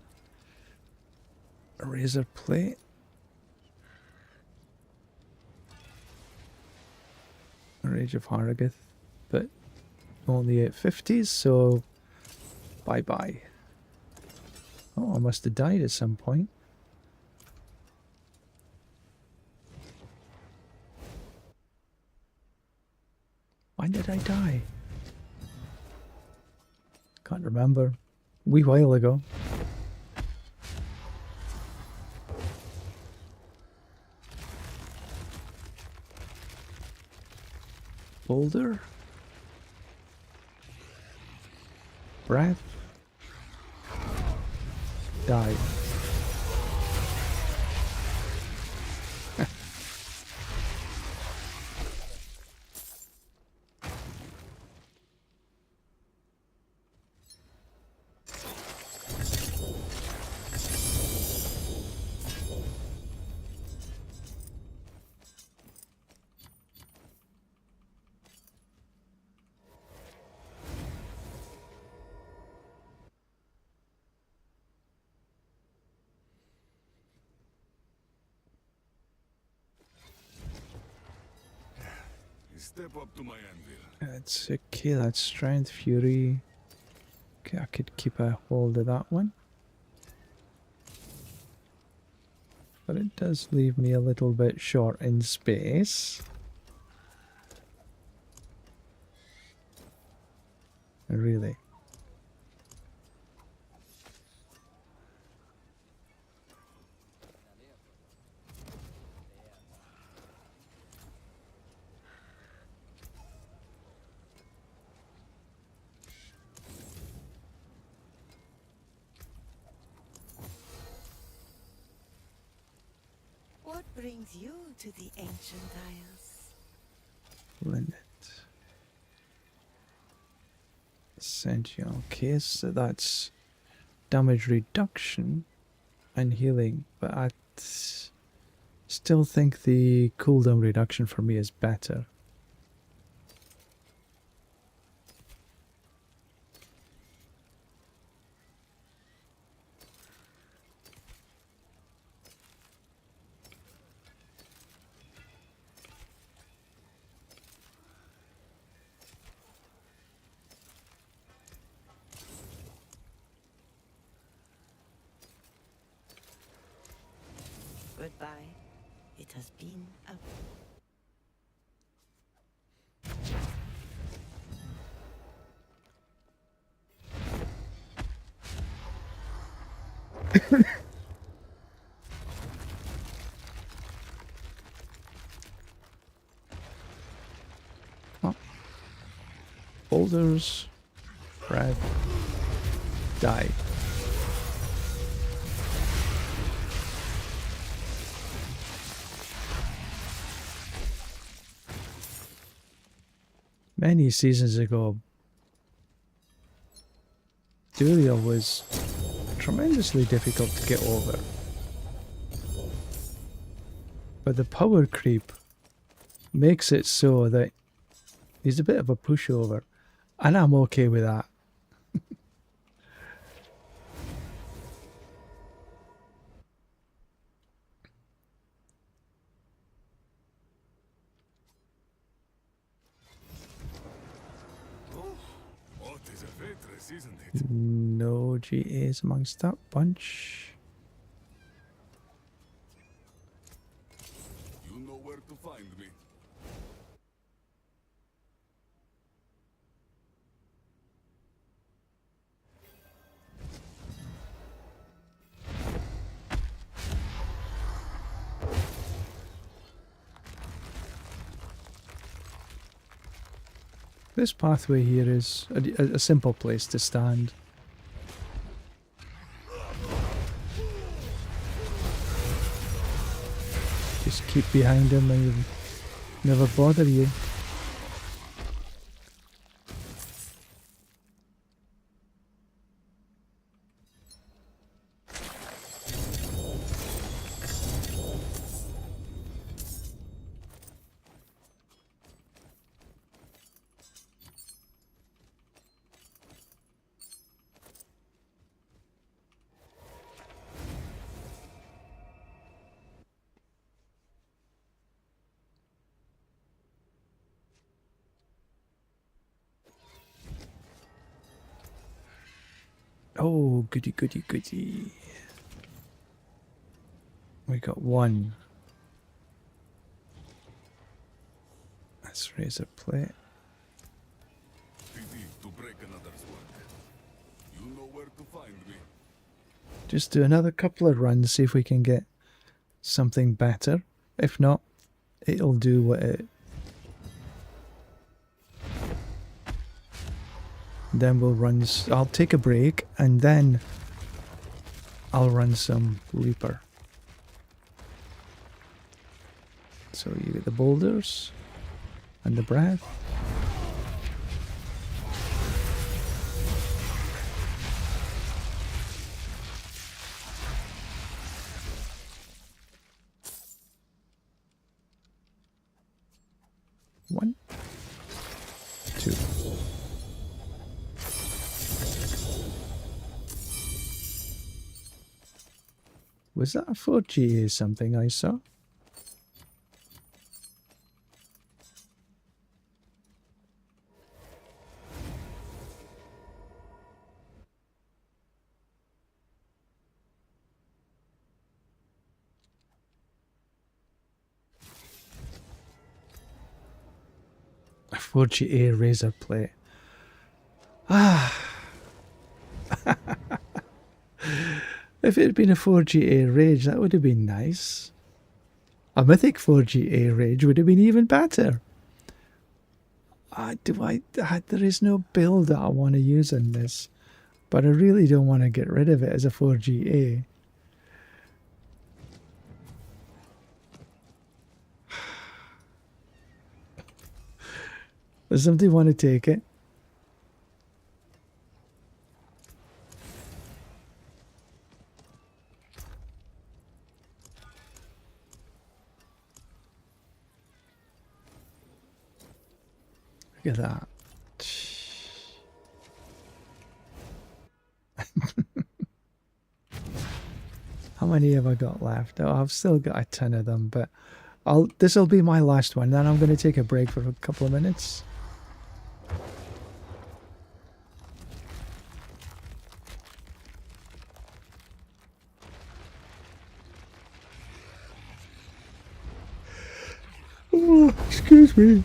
A razor plate. A Rage of Harrogath, but only 850s, so bye bye. Oh, I must have died at some point. When did I die? Can't remember. Wee while ago. Boulder. Breath. Die. Step up to my anvil. That's okay, that's Strength, Fury. Okay, I could keep a hold of that one. But it does leave me a little bit short in space. Really. What brings you to the ancient isles? Limit. Essential. Okay, so that's damage reduction and healing, but I still think the cooldown reduction for me is better. Goodbye. It has been a... Boulders, red, die. Many seasons ago, Duriel was tremendously difficult to get over. But the power creep makes it so that he's a bit of a pushover. And I'm okay with that. What is a waitress, isn't it? No GAs amongst that bunch. You know where to find me. This pathway here is a simple place to stand. Just keep behind him and he'll never bother you. Oh, goody, goody, goody. We got one. Let's raise a plate. Pity to break another's work. You know where to find me. Just do another couple of runs, see if we can get something better. If not, it'll do what it... Then we'll run... I'll take a break and then I'll run some Reaper. So you get the boulders and the breath. One, two. Was that a 4G something I saw? A 4GA razor plate. Ah. If it had been a 4GA rage, that would have been nice. A mythic 4GA rage would have been even better. There is no build that I want to use on this, but I really don't want to get rid of it as a 4GA. Does somebody want to take it? Look at that. How many have I got left? Oh, I've still got a ton of them, but this will be my last one. Then I'm going to take a break for a couple of minutes. Oh, excuse me.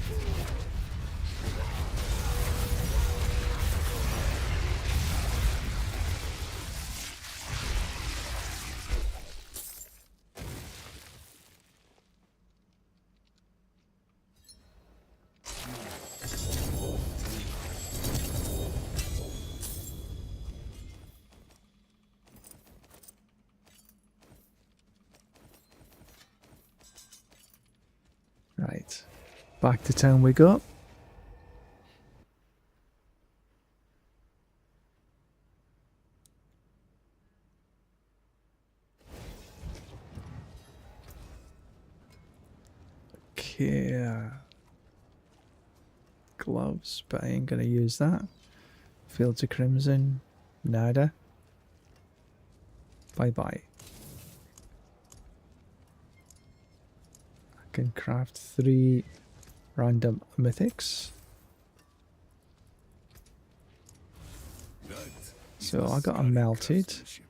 Right, back to town we go. Okay. Gloves, but I ain't gonna use that. Fields of Crimson. Nada. Bye bye. I can craft 3 random mythics. That is So I got a fine melted. craftsmanship.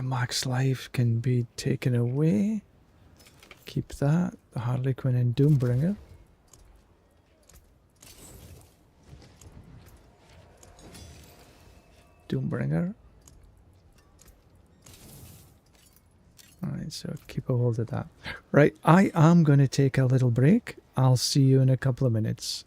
Max life can be taken away. Keep that. The Harlequin and Doombringer. Doombringer. Alright, so keep a hold of that. Right, I am going to take a little break. I'll see you in a couple of minutes.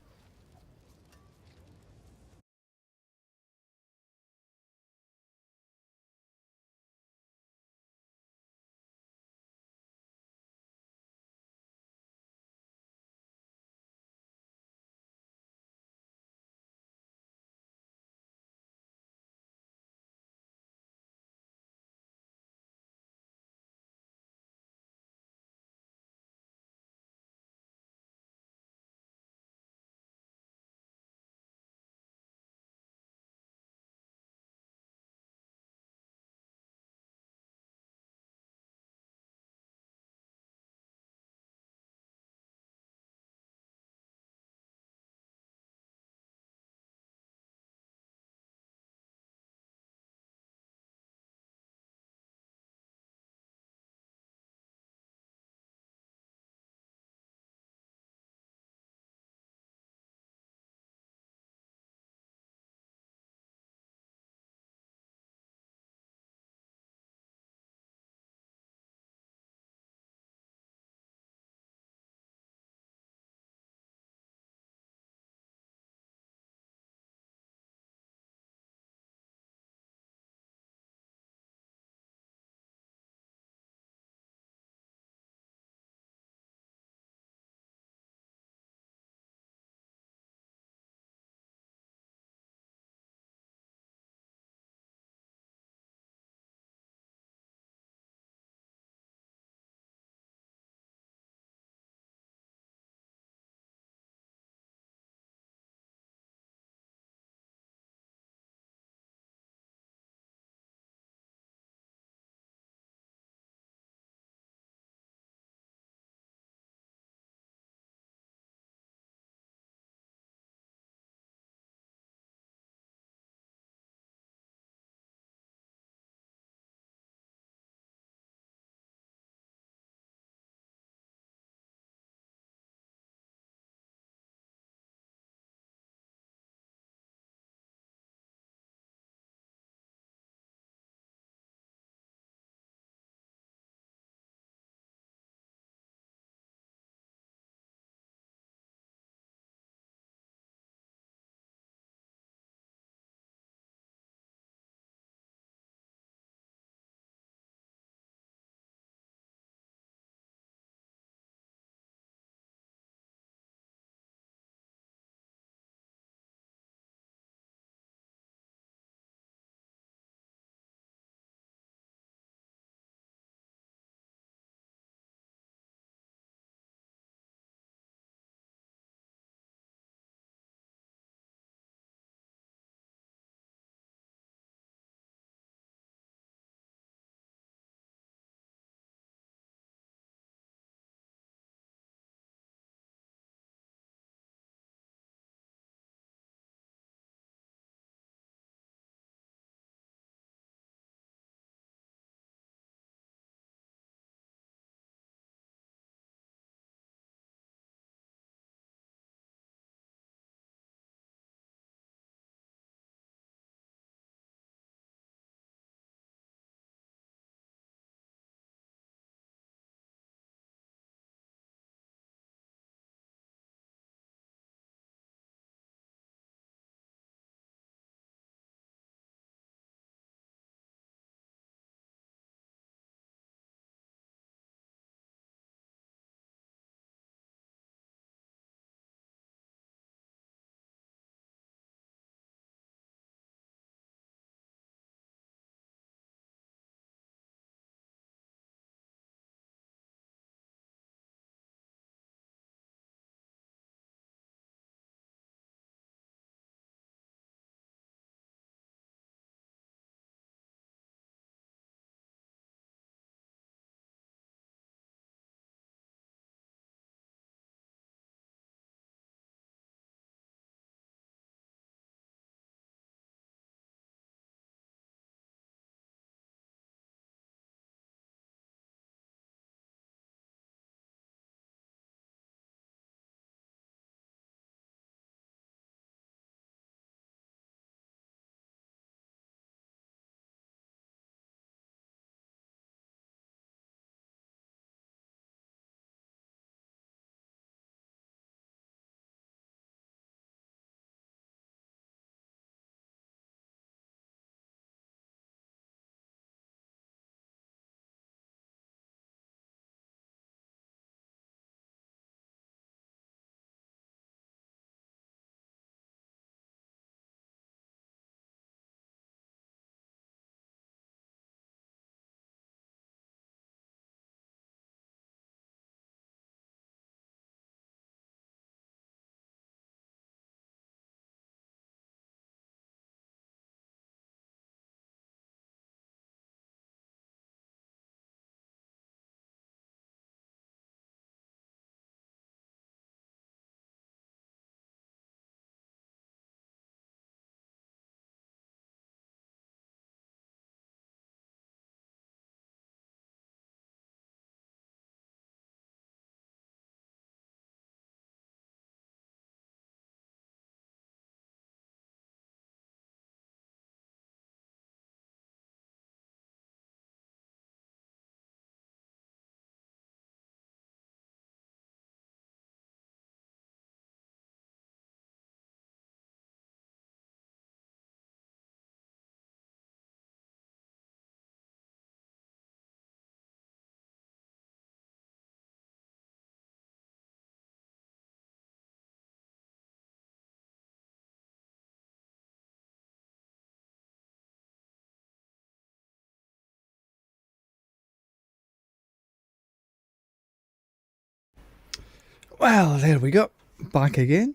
Well, there we go. Back again.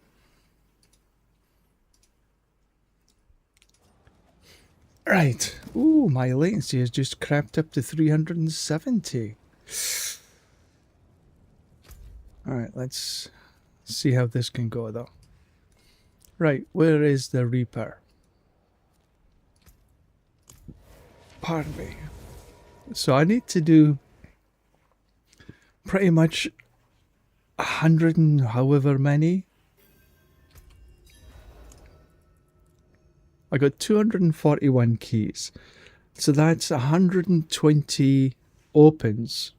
Right. Ooh, my latency has just crept up to 370. Alright, let's see how this can go though. Right, where is the Reaper? Pardon me. So I need to do pretty much 100 and however many. I got 241 keys. So that's 120 opens,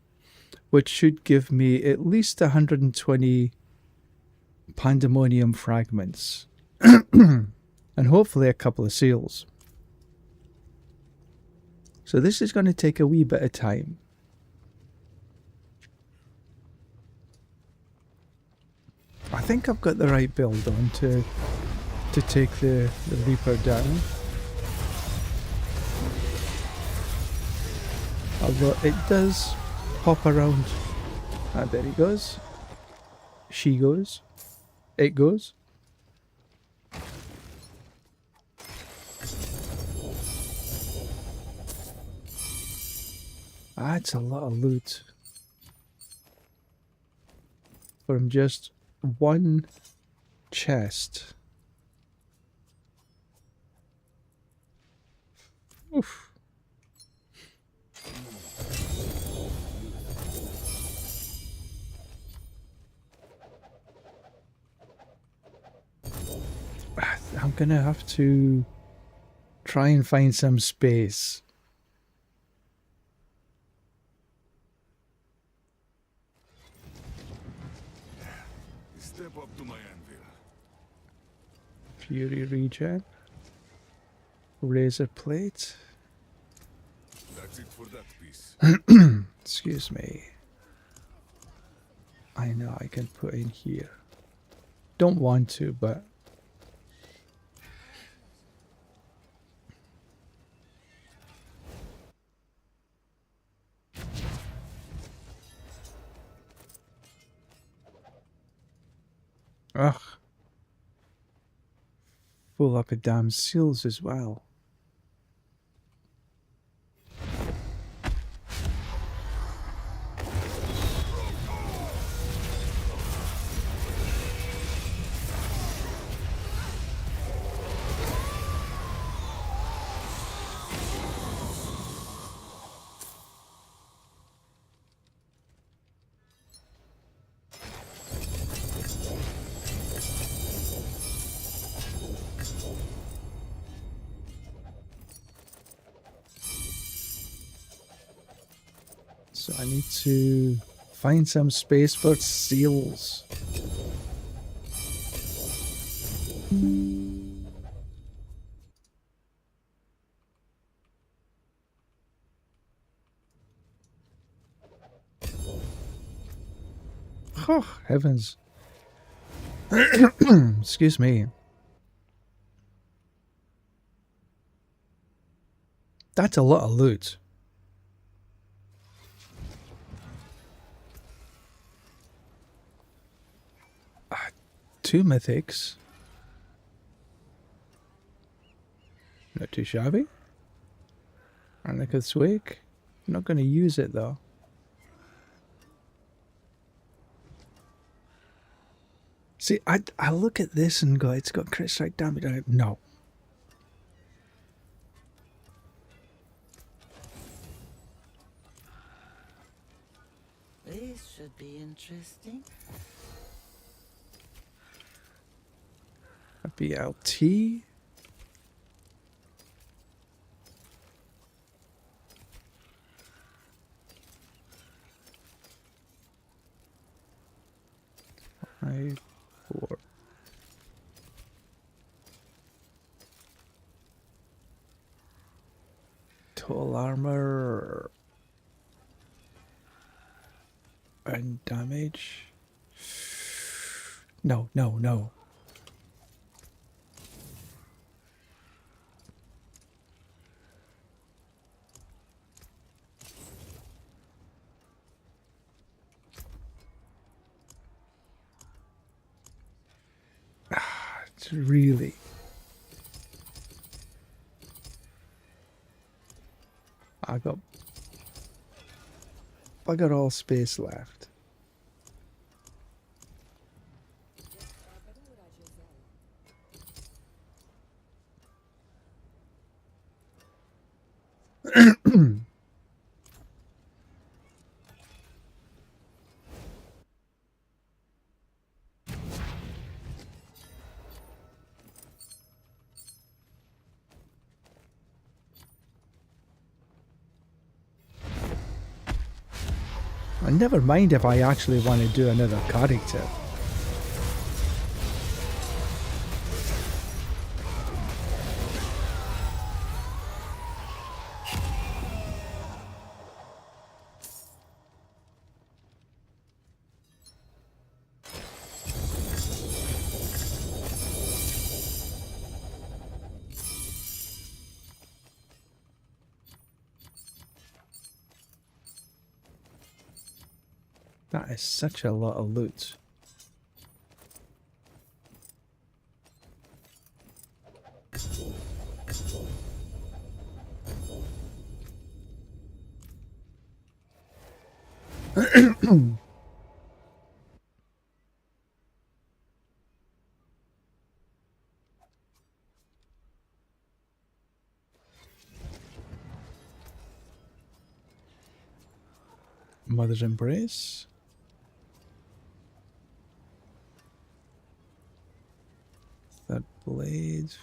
which should give me at least 120 pandemonium fragments. And hopefully a couple of seals. So this is going to take a wee bit of time. I think I've got the right build on to take the Reaper down. Although it does hop around. Ah, there he goes. She goes. It goes. That's a lot of loot. From just one chest. Oof. I'm gonna have to try and find some space. Step up to my anvil. Fury regen. Razor plate. That's it for that piece. Excuse me. I know I can put in here. Don't want to, but ugh. Full up of damn seals as well. So I need to find some space for seals. Oh, heavens. Excuse me. That's a lot of loot. Two mythics. Not too shabby. And like a swig. I'm not going to use it though. See, I look at this and go, it's got crit strike damage on it. No. This should be interesting. A BLT. Five, 4. Total armor and damage. No, no, no. really. I got bugger all space left. And never mind if I actually want to do another character. That is such a lot of loot. Mother's Embrace. That blade.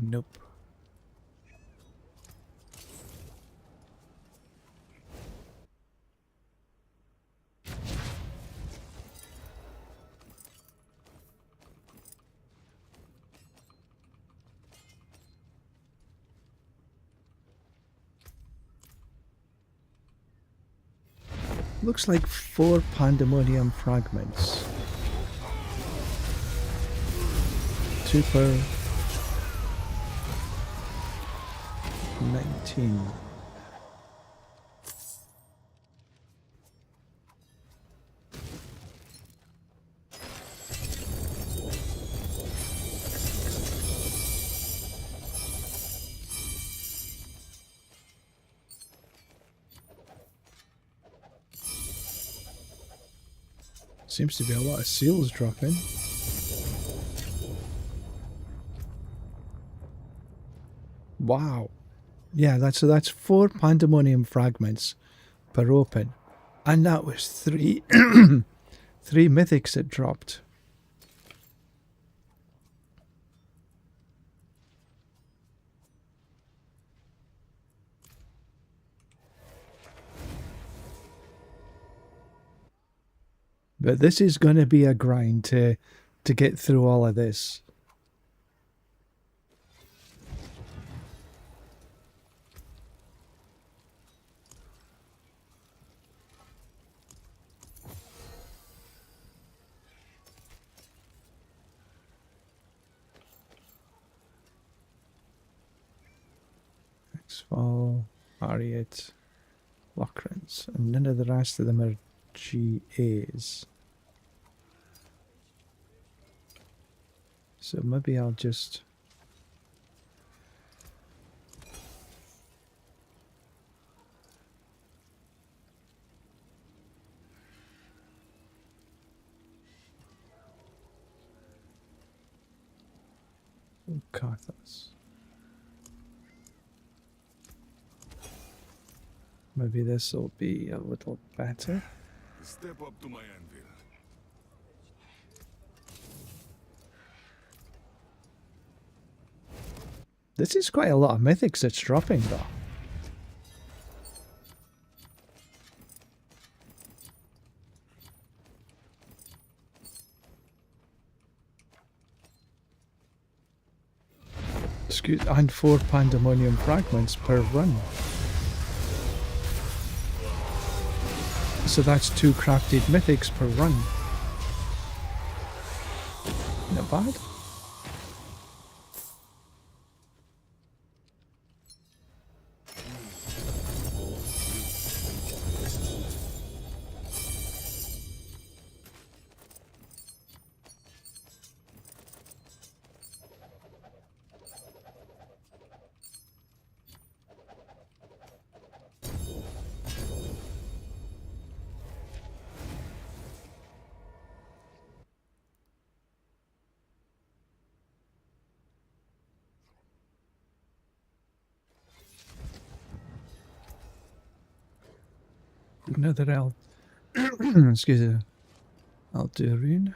Nope. Looks like 4 pandemonium fragments. 2 per 19. Seems to be a lot of seals dropping. Wow. Yeah, that's 4 pandemonium fragments per open. And that was 3 3 mythics it dropped. But this is going to be a grind to get through all of this. Abysall, Harriet, Lockrance, and none of the rest of them are GAs. So maybe I'll just Carthus. Maybe this will be a little better. Step up to my anvil. This is quite a lot of mythics it's dropping though. And 4 pandemonium fragments per run. So that's 2 crafted mythics per run. Not bad. Another excuse me, Aldurin.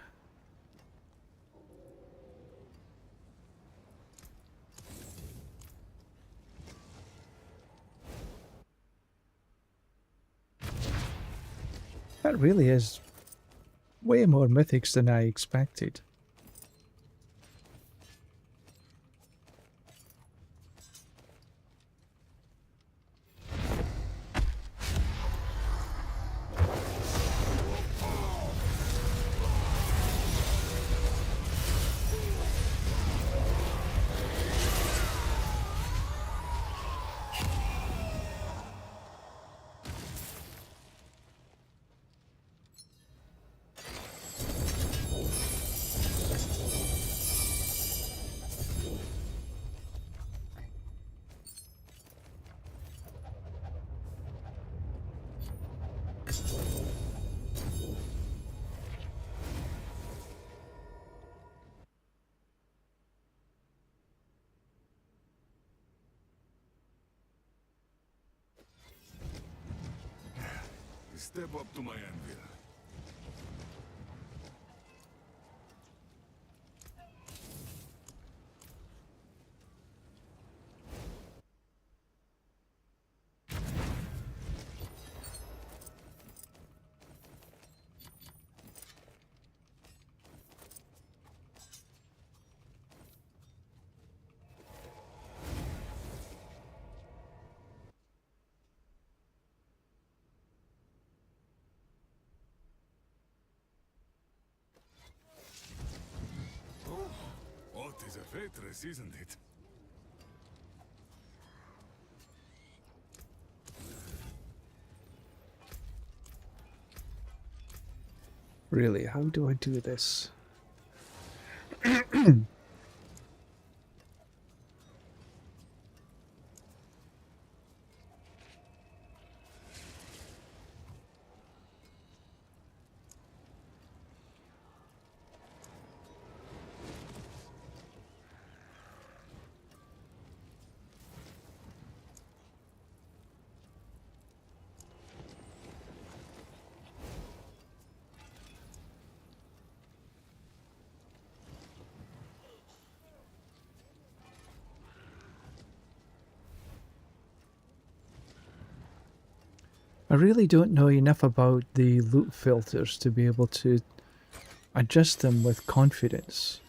That really is way more mythics than I expected. Step up to my anvil. What is a Fatress, isn't it? Really, how do I do this? I really don't know enough about the loot filters to be able to adjust them with confidence.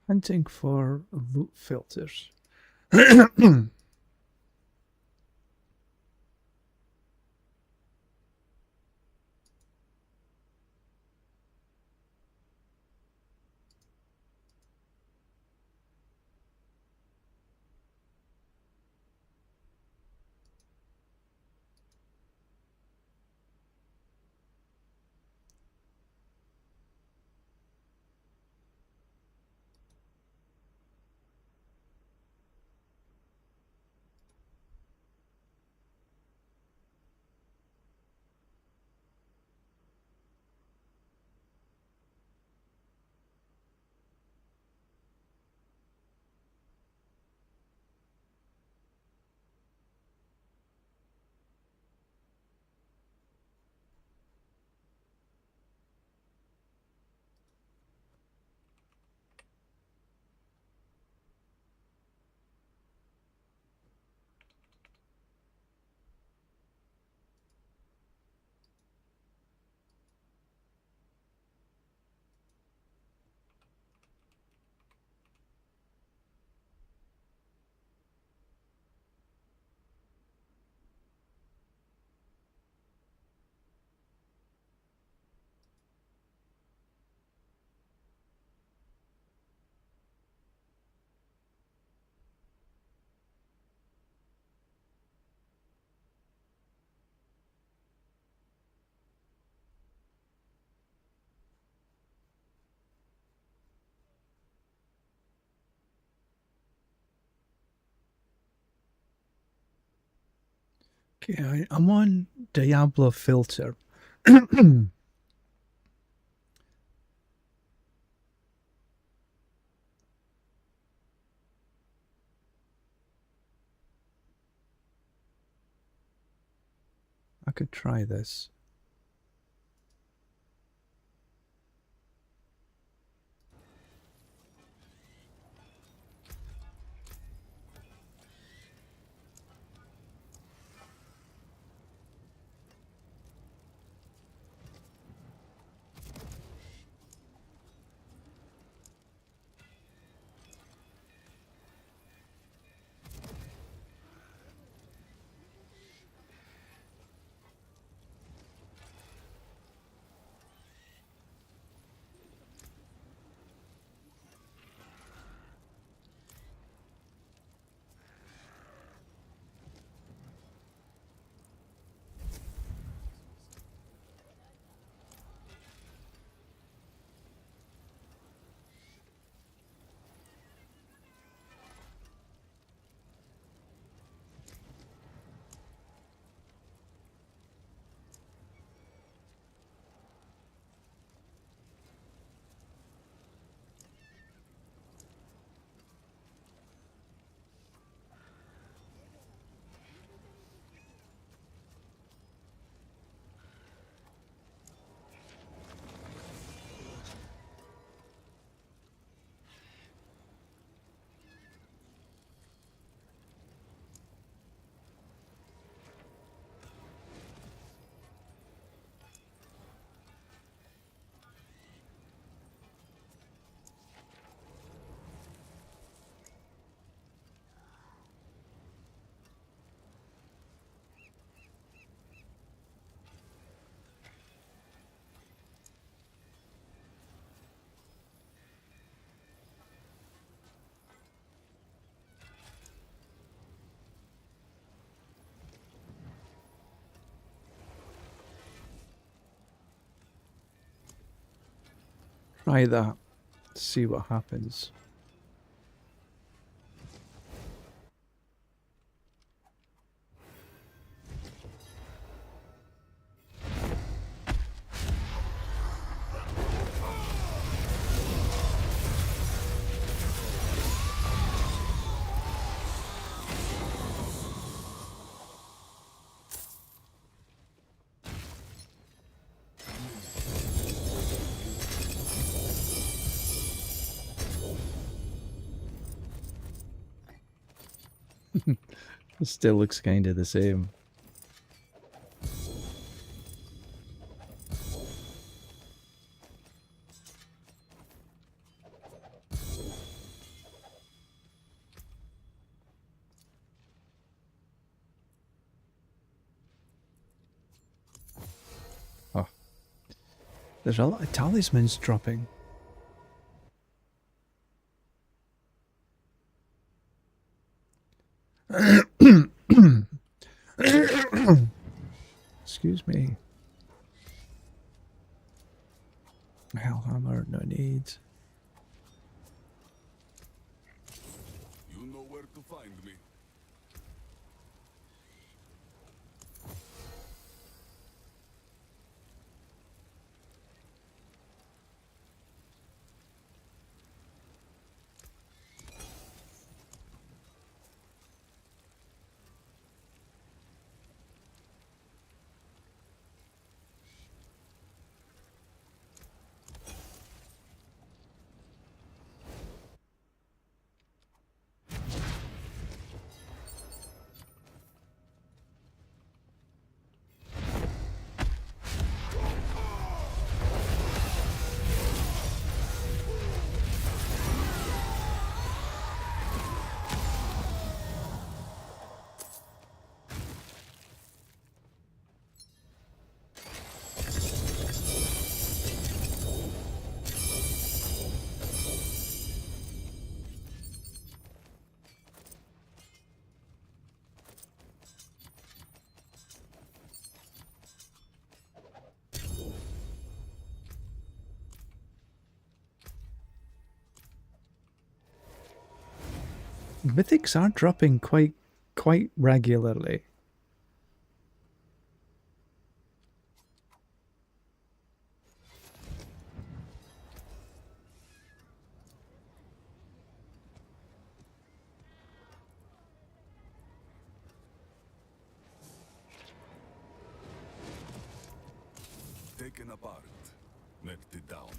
Hunting for loot filters. Okay, I'm on Diablo filter. I could try this. Try that. See what happens. It still looks kind of the same. There's a lot of talismans dropping. Excuse me. Hellhammer, no need. You know where to find me. Mythics are dropping quite regularly. Taken apart, melted down.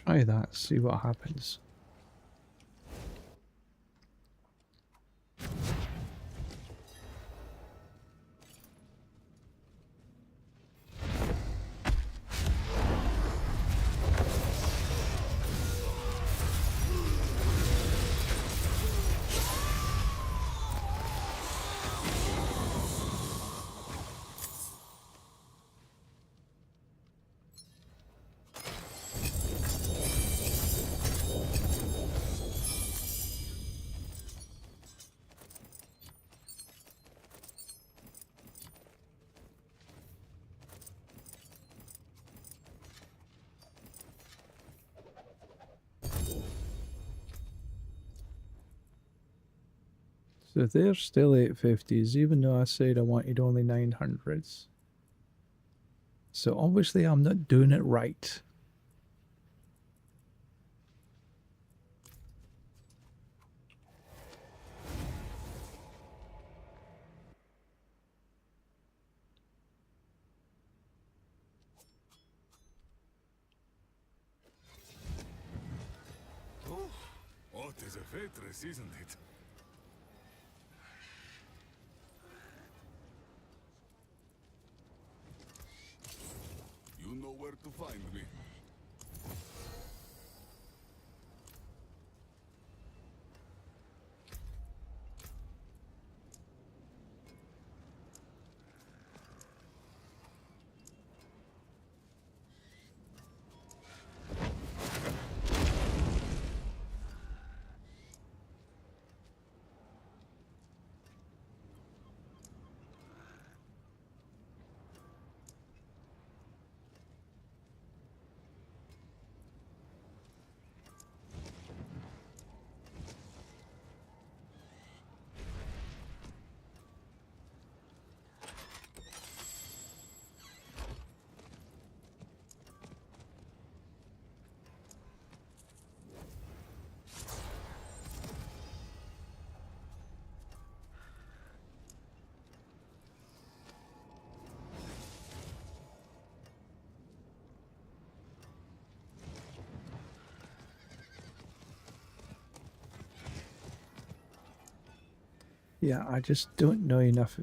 Try that, see what happens. So they're still 850s, even though I said I wanted only 900s. So obviously I'm not doing it right. Oh, it is a fortress, isn't it? You know where to find me. Yeah, I just don't know enough.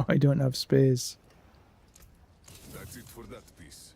I don't have space. That's it for that piece.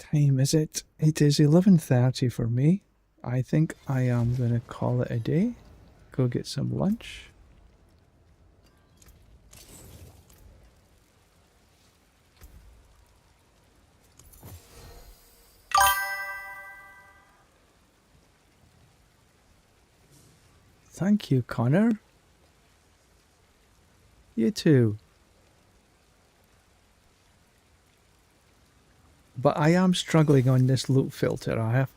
time is it? It is 11:30 for me. I think I am going to call it a day. Go get some lunch. Thank you, Connor. You too. But I am struggling on this loot filter. I have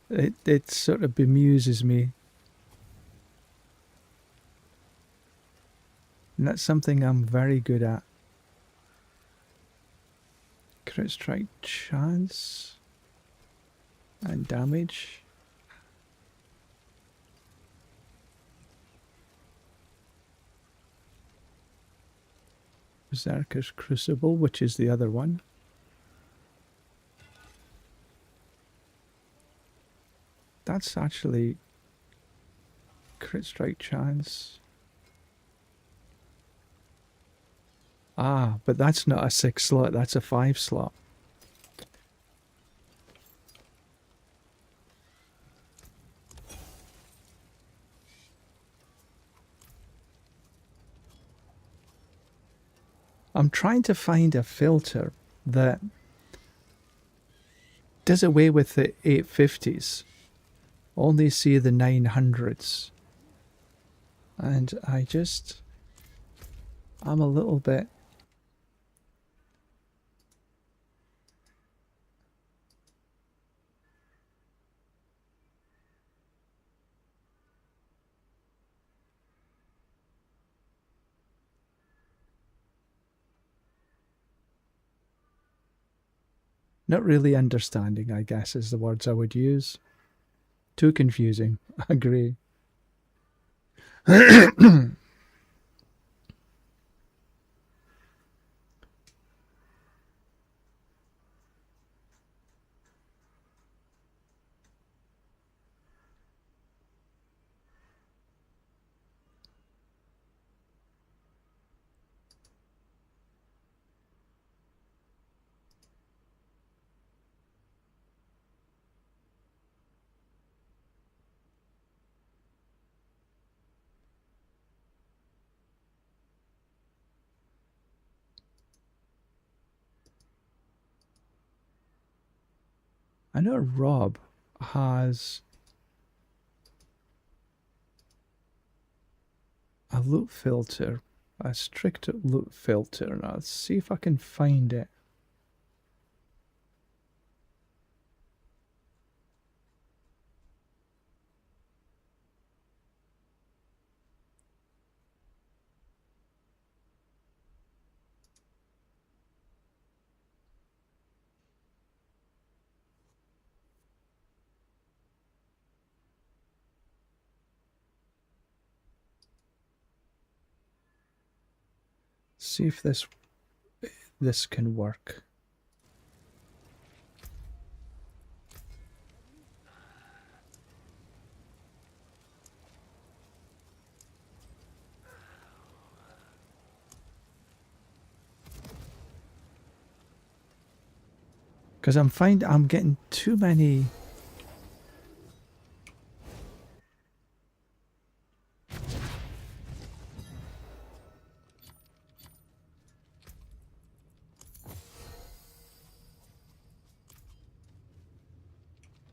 it sort of bemuses me. And that's something I'm very good at. Crit strike chance and damage. Berserker's Crucible, which is the other one. That's actually crit strike chance. Ah, but that's not a 6 slot, that's a 5 slot. I'm trying to find a filter that does away with the 850s. Only see the 900s. And I'm a little bit... Not really understanding, I guess, is the words I would use. Too confusing, I agree. I know Rob has a loot filter, a strict loot filter. Now let's see if I can find it. See if this can work. Because I'm getting too many.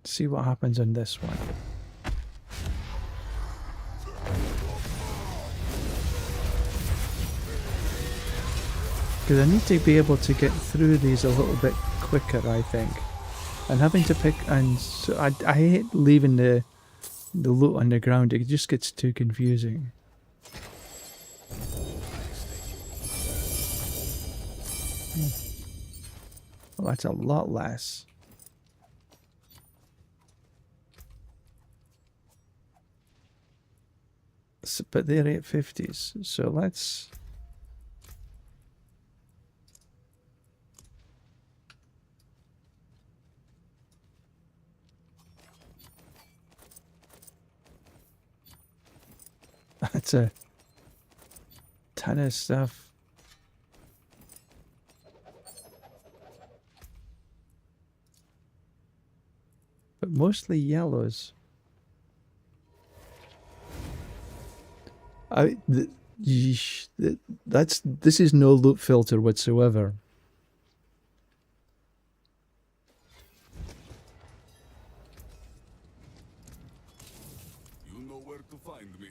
See what happens on this one. Because I need to be able to get through these a little bit quicker, I think. And having to pick, and so I hate leaving the loot on the ground. It just gets too confusing. Well, that's a lot less. But they're 850s, so let's... That's a ton of stuff. but mostly yellows. This is no loot filter whatsoever. You know where to find me.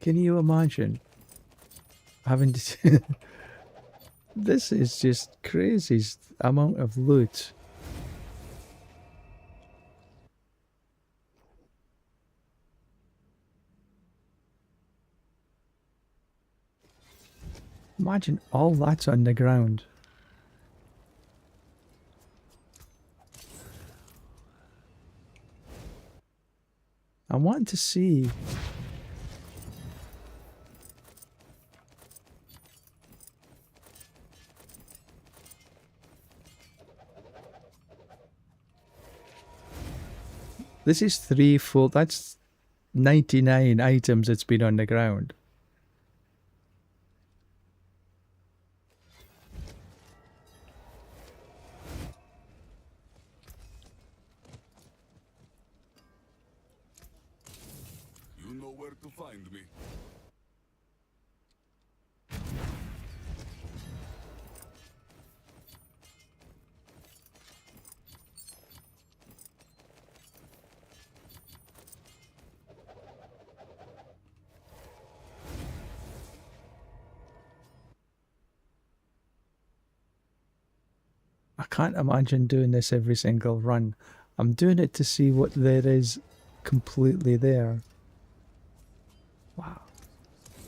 Can you imagine having to... This is just crazy amount of loot. Imagine all that's on the ground. I want to see... This is 3 full... That's 99 items that's been on the ground. You know where to find me. I can't imagine doing this every single run. I'm doing it to see what there is completely there. Wow.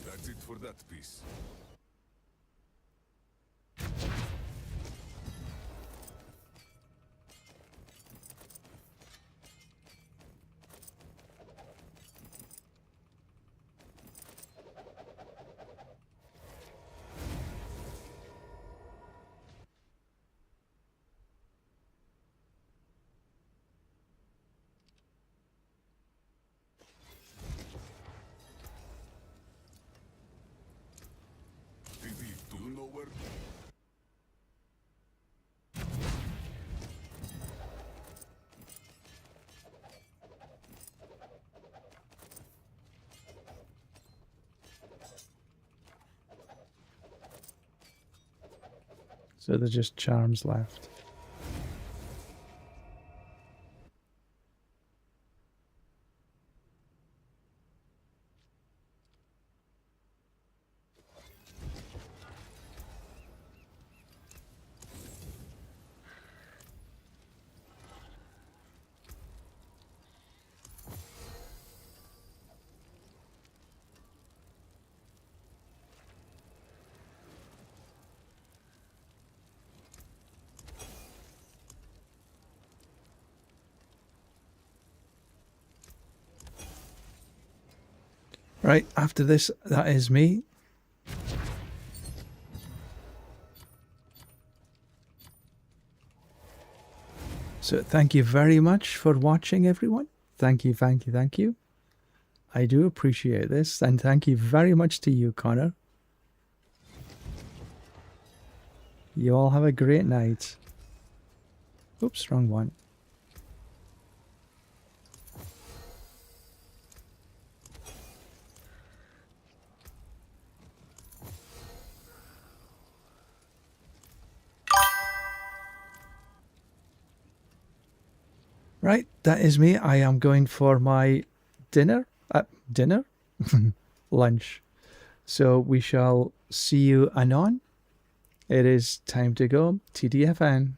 That's it for that piece. Do you know where? So there's just charms left. Right, after this, that is me. So thank you very much for watching, everyone. Thank you, thank you, thank you. I do appreciate this, and thank you very much to you, Connor. You all have a great night. Oops, wrong one. Right, that is me. I am going for my dinner. Dinner? Lunch. So we shall see you anon. It is time to go. TDFN.